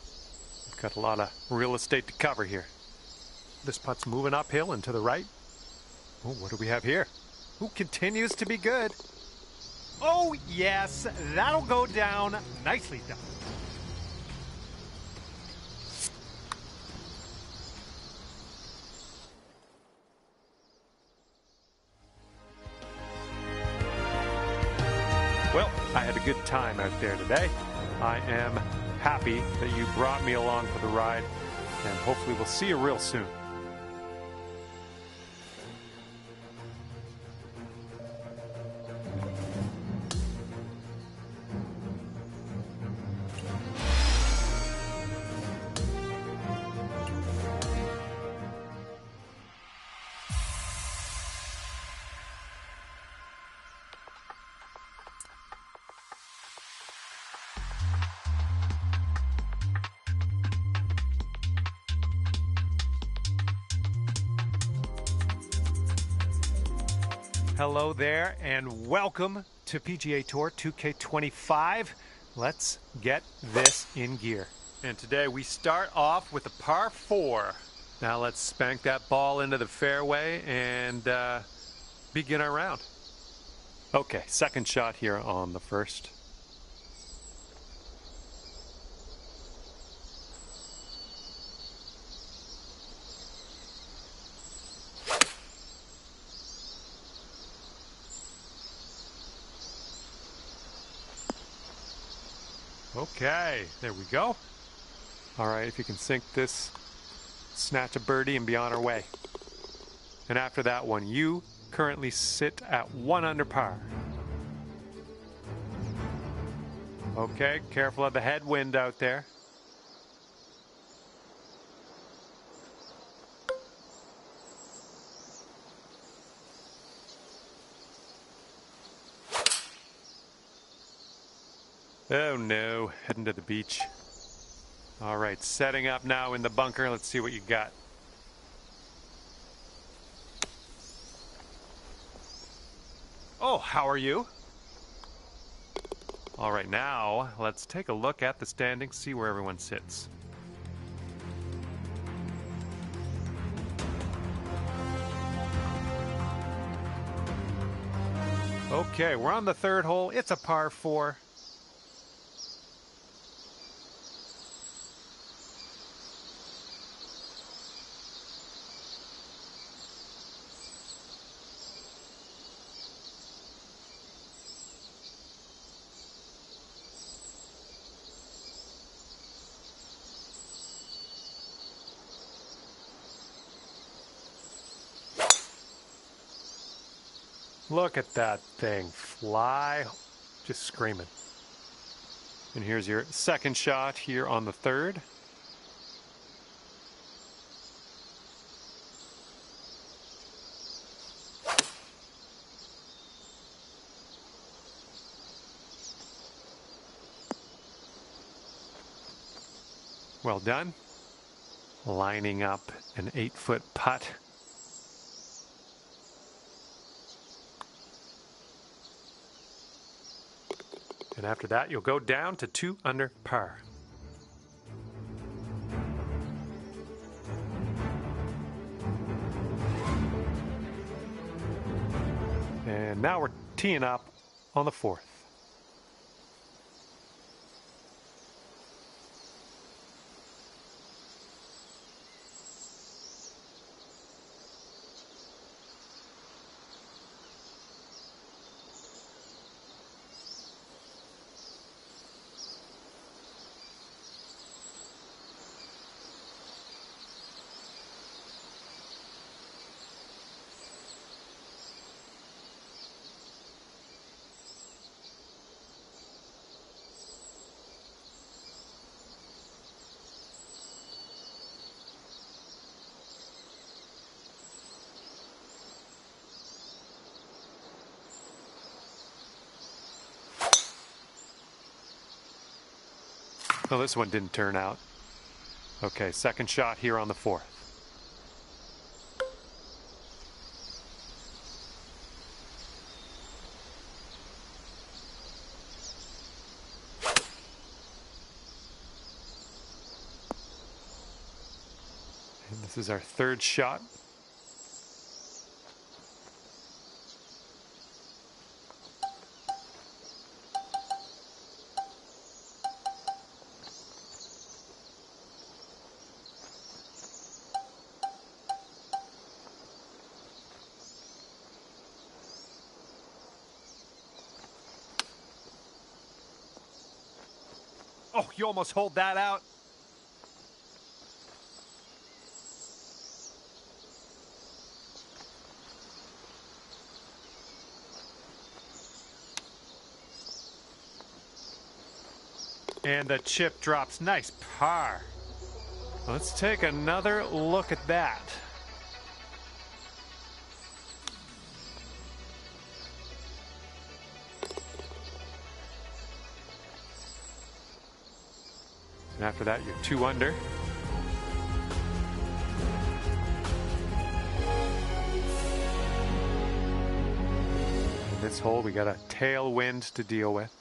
We've got a lot of real estate to cover here. This putt's moving uphill and to the right. Oh, what do we have here? Who continues to be good? Oh, yes. That'll go down. Nicely done. Well, I had a good time out there today. I am happy that you brought me along for the ride, and hopefully we'll see you real soon. Hello there and welcome to PGA Tour 2K25. Let's get this in gear. And today we start off with a par 4. Now let's spank that ball into the fairway and begin our round. Okay, second shot here on the first. Okay, there we go. All right, if you can sink this, snatch a birdie and be on our way. And after that one, you currently sit at 1 under par. Okay, careful of the headwind out there. Oh no, heading to the beach. All right, setting up now in the bunker. Let's see what you got. Oh, how are you? All right, now let's take a look at the standings, see where everyone sits. Okay, we're on the third hole. It's a par 4. Look at that thing fly, just screaming. And here's your second shot here on the third. Well done. Lining up an 8-foot putt. And after that, you'll go down to 2 under par. And now we're teeing up on the 4th. Oh, this one didn't turn out. Okay, second shot here on the 4th. And this is our third shot. Oh, you almost hold that out. And the chip drops. Nice par. Let's take another look at that. And after that, you're 2 under. this hole, we got a tailwind to deal with.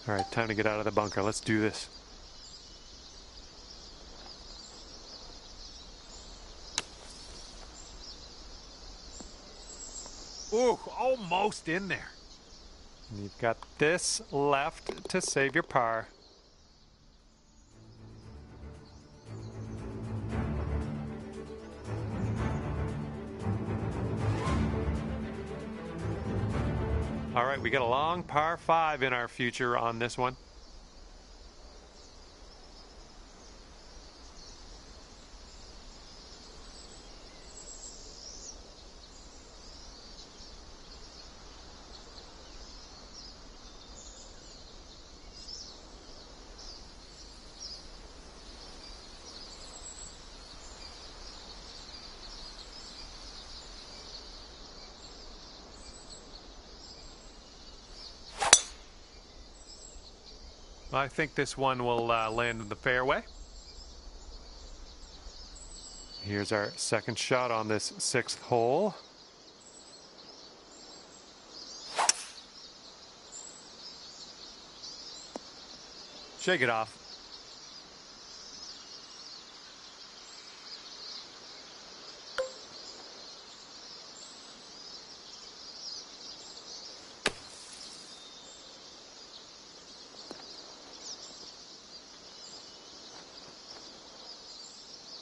All right, time to get out of the bunker. Let's do this. Ooh, almost in there. And you've got this left to save your par. All right, we got a long par 5 in our future on this one. I think this one will land in the fairway. Here's our second shot on this 6th hole. Shake it off.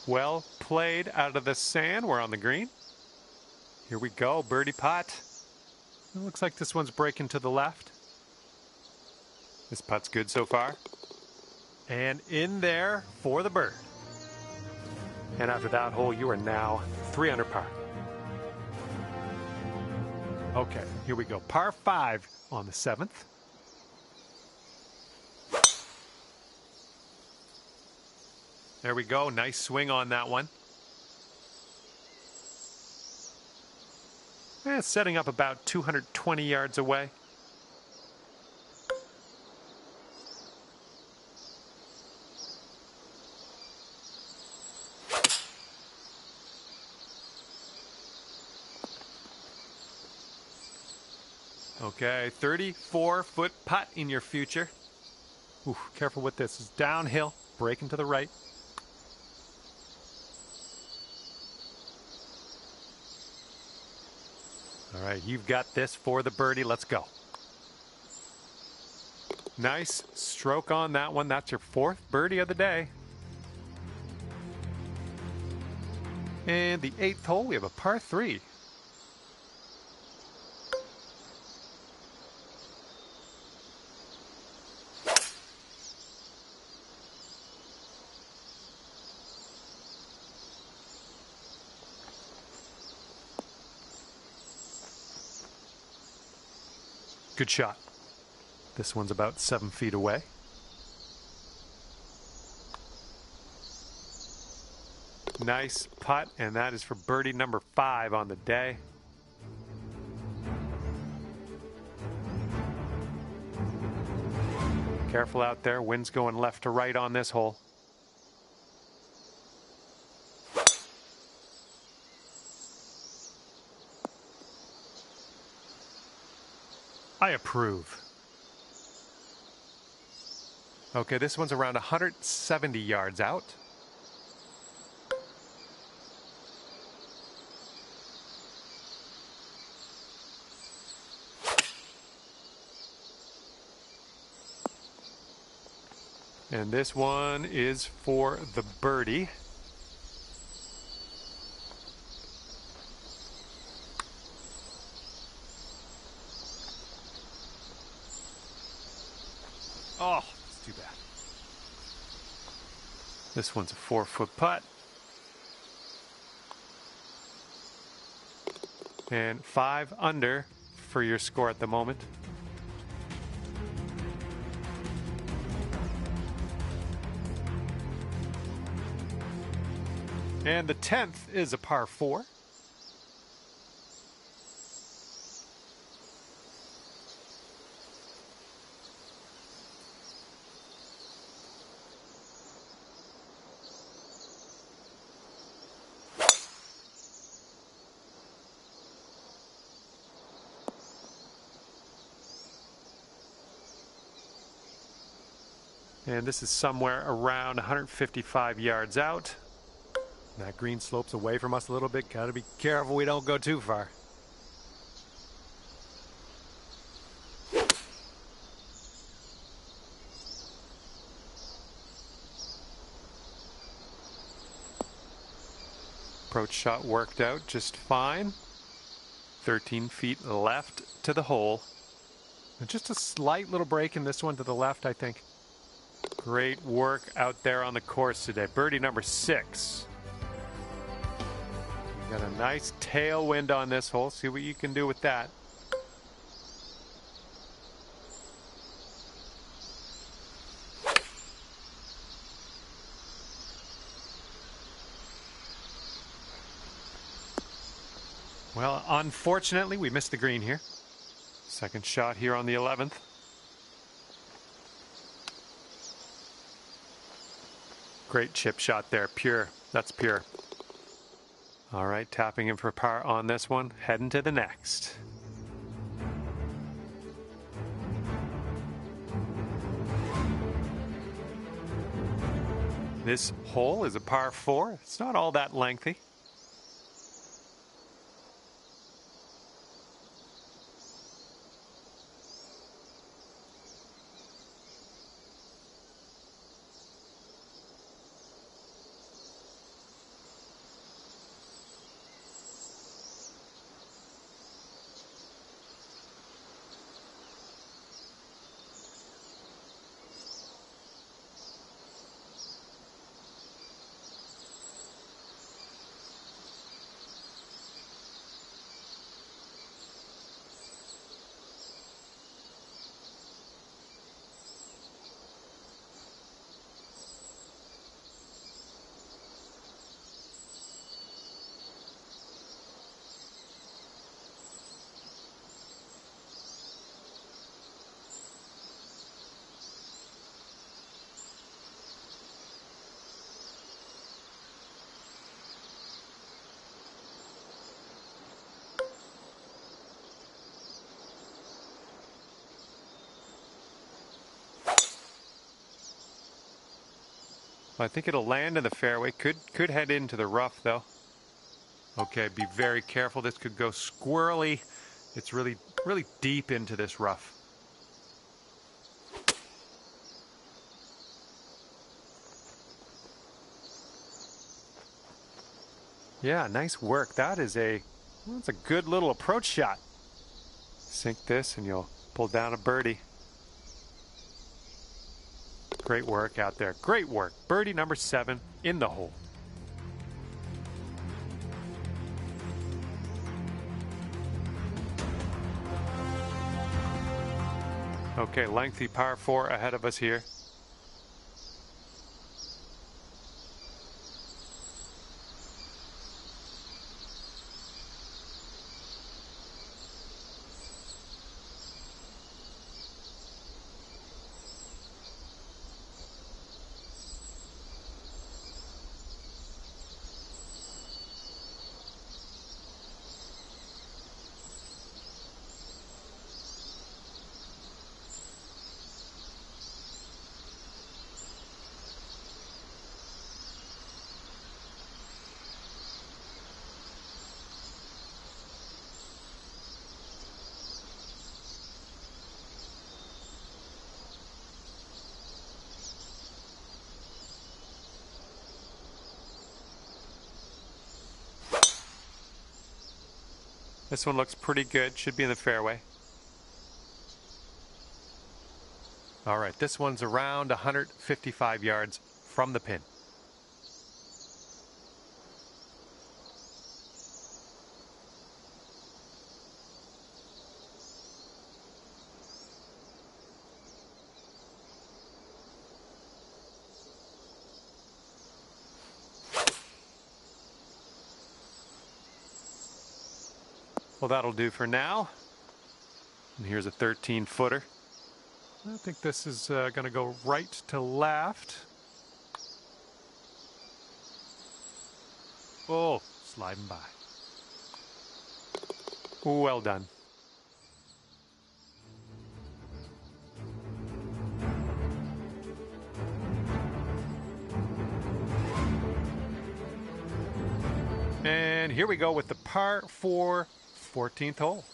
Well played out of the sand. We're on the green. Here we go, birdie putt. It looks like this one's breaking to the left. This putt's good so far. And in there for the bird. And after that hole, you are now 3 under par. Okay, here we go. Par 5 on the 7th. There we go. Nice swing on that one. It's setting up about 220 yards away. Okay, 34-foot putt in your future. Ooh, careful with this. It's downhill, breaking to the right. All right, you've got this for the birdie. Let's go. Nice stroke on that one. That's your 4th birdie of the day. And the 8th hole, we have a par 3. Good shot. This one's about 7 feet away. Nice putt, and that is for birdie number 5 on the day. Careful out there. Wind's going left to right on this hole. I approve. Okay, this one's around 170 yards out. And this one is for the birdie. Oh, it's too bad. This one's a 4-foot putt. And 5 under for your score at the moment. And the 10th is a par 4. And this is somewhere around 155 yards out. That green slopes away from us a little bit. Gotta be careful we don't go too far. Approach shot worked out just fine. 13 feet left to the hole. And just a slight little break in this one to the left, I think. Great work out there on the course today. Birdie number 6. Got a nice tailwind on this hole. See what you can do with that. Well, unfortunately, we missed the green here. Second shot here on the 11th. Great chip shot there. Pure. That's pure. All right, tapping in for par on this one. Heading to the next. This hole is a par 4. It's not all that lengthy. I think it'll land in the fairway. Could head into the rough though. Okay, be very careful. This could go squirrely. It's really deep into this rough. Yeah, nice work. That's a good little approach shot. Sink this and you'll pull down a birdie. Great work out there. Great work. Birdie number 7 in the hole. Okay, lengthy par 4 ahead of us here. This one looks pretty good. Should be in the fairway. All right, this one's around 155 yards from the pin. Well, that'll do for now. And here's a 13-footer. I think this is going to go right to left. Oh, sliding by. Well done. here we go with the par 4 14th hole.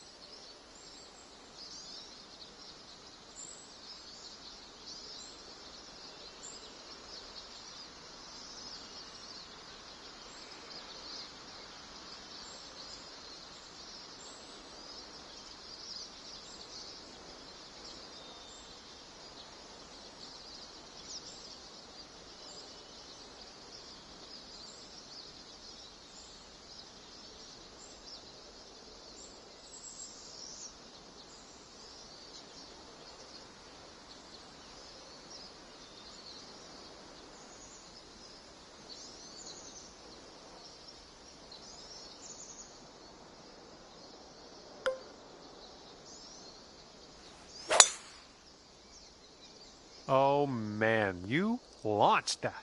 Oh man, you launched that.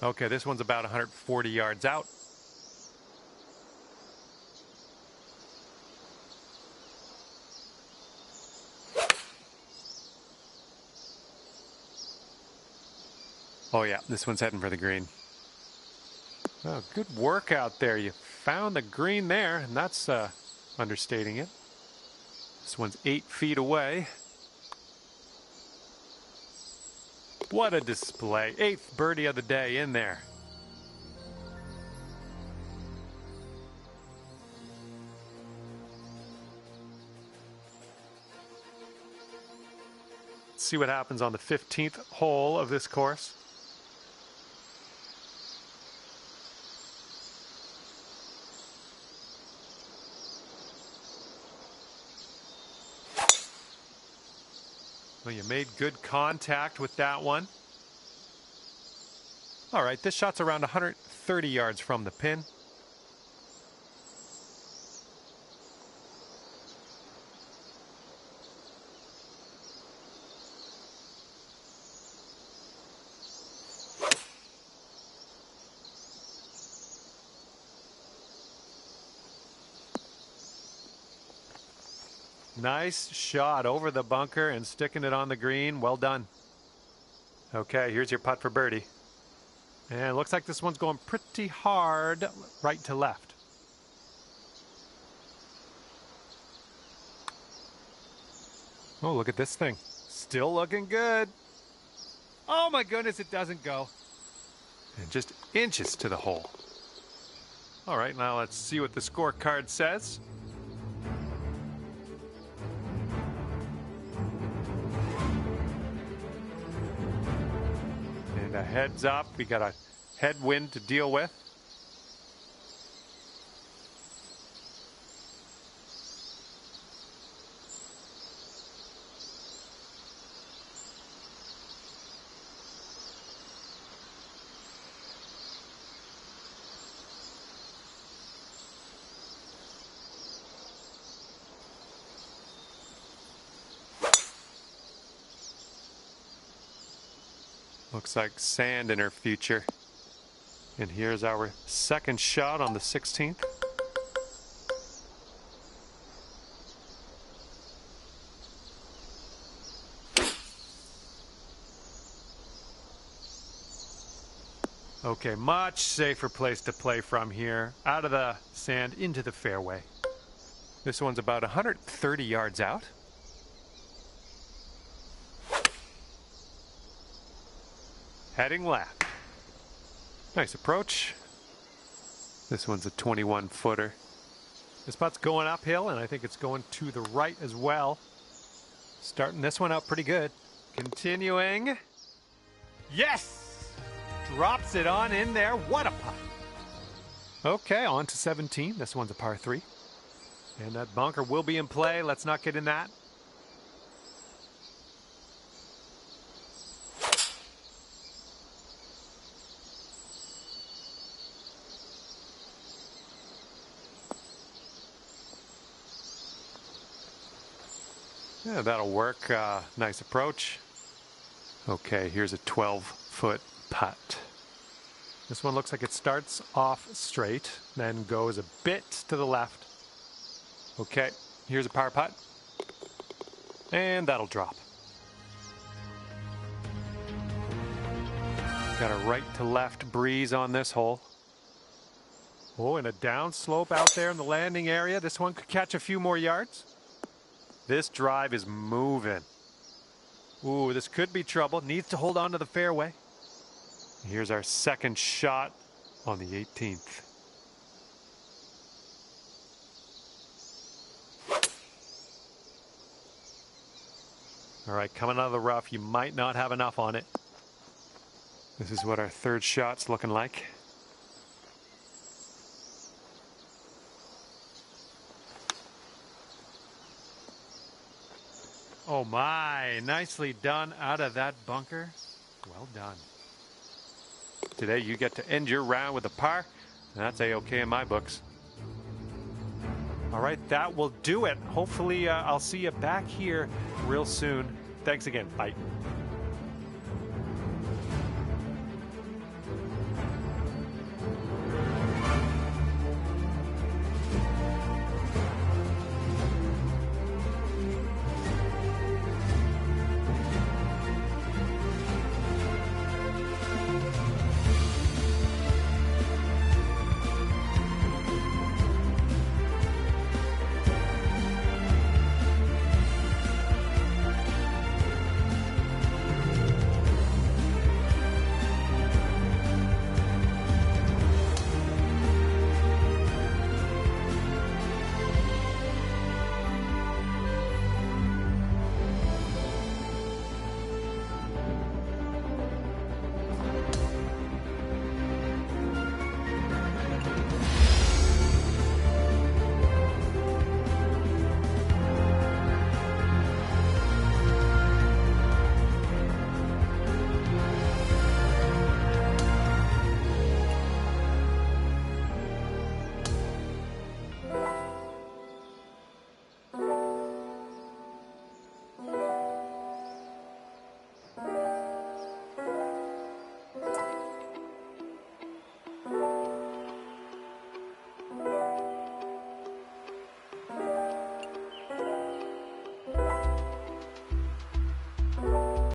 Okay, this one's about 140 yards out. Oh yeah, this one's heading for the green. Oh, good work out there. You found the green there, and that's understating it. This one's 8 feet away. What a display. 8th birdie of the day in there. Let's see what happens on the 15th hole of this course. Well, you made good contact with that one. All right, this shot's around 130 yards from the pin. Nice shot over the bunker and sticking it on the green. Well done. Okay, here's your putt for birdie. And it looks like this one's going pretty hard right to left. Oh, look at this thing. Still looking good. Oh my goodness, it doesn't go. And just inches to the hole. All right, now let's see what the scorecard says. And a heads up, we got a headwind to deal with. Looks like sand in her future. And here's our second shot on the 16th. Okay, much safer place to play from here. Out of the sand into the fairway. This one's about 130 yards out. Heading left. Nice approach. This one's a 21-footer. This putt's going uphill, and I think it's going to the right as well. Starting this one out pretty good. Continuing. Yes! Drops it on in there. What a putt. Okay, on to 17. This one's a par 3. And that bunker will be in play. Let's not get in that. Yeah, that'll work. Nice approach. Okay, here's a 12-foot putt. This one looks like it starts off straight, then goes a bit to the left. Okay, here's a par putt. And that'll drop. Got a right to left breeze on this hole. Oh, and a down slope out there in the landing area. This one could catch a few more yards. This drive is moving. Ooh, this could be trouble. Needs to hold on to the fairway. Here's our second shot on the 18th. All right, coming out of the rough, you might not have enough on it. This is what our third shot's looking like. Oh my, nicely done out of that bunker. Well done. Today you get to end your round with a par, and that's A-okay in my books. All right, that will do it. Hopefully I'll see you back here real soon. Thanks again. Bye.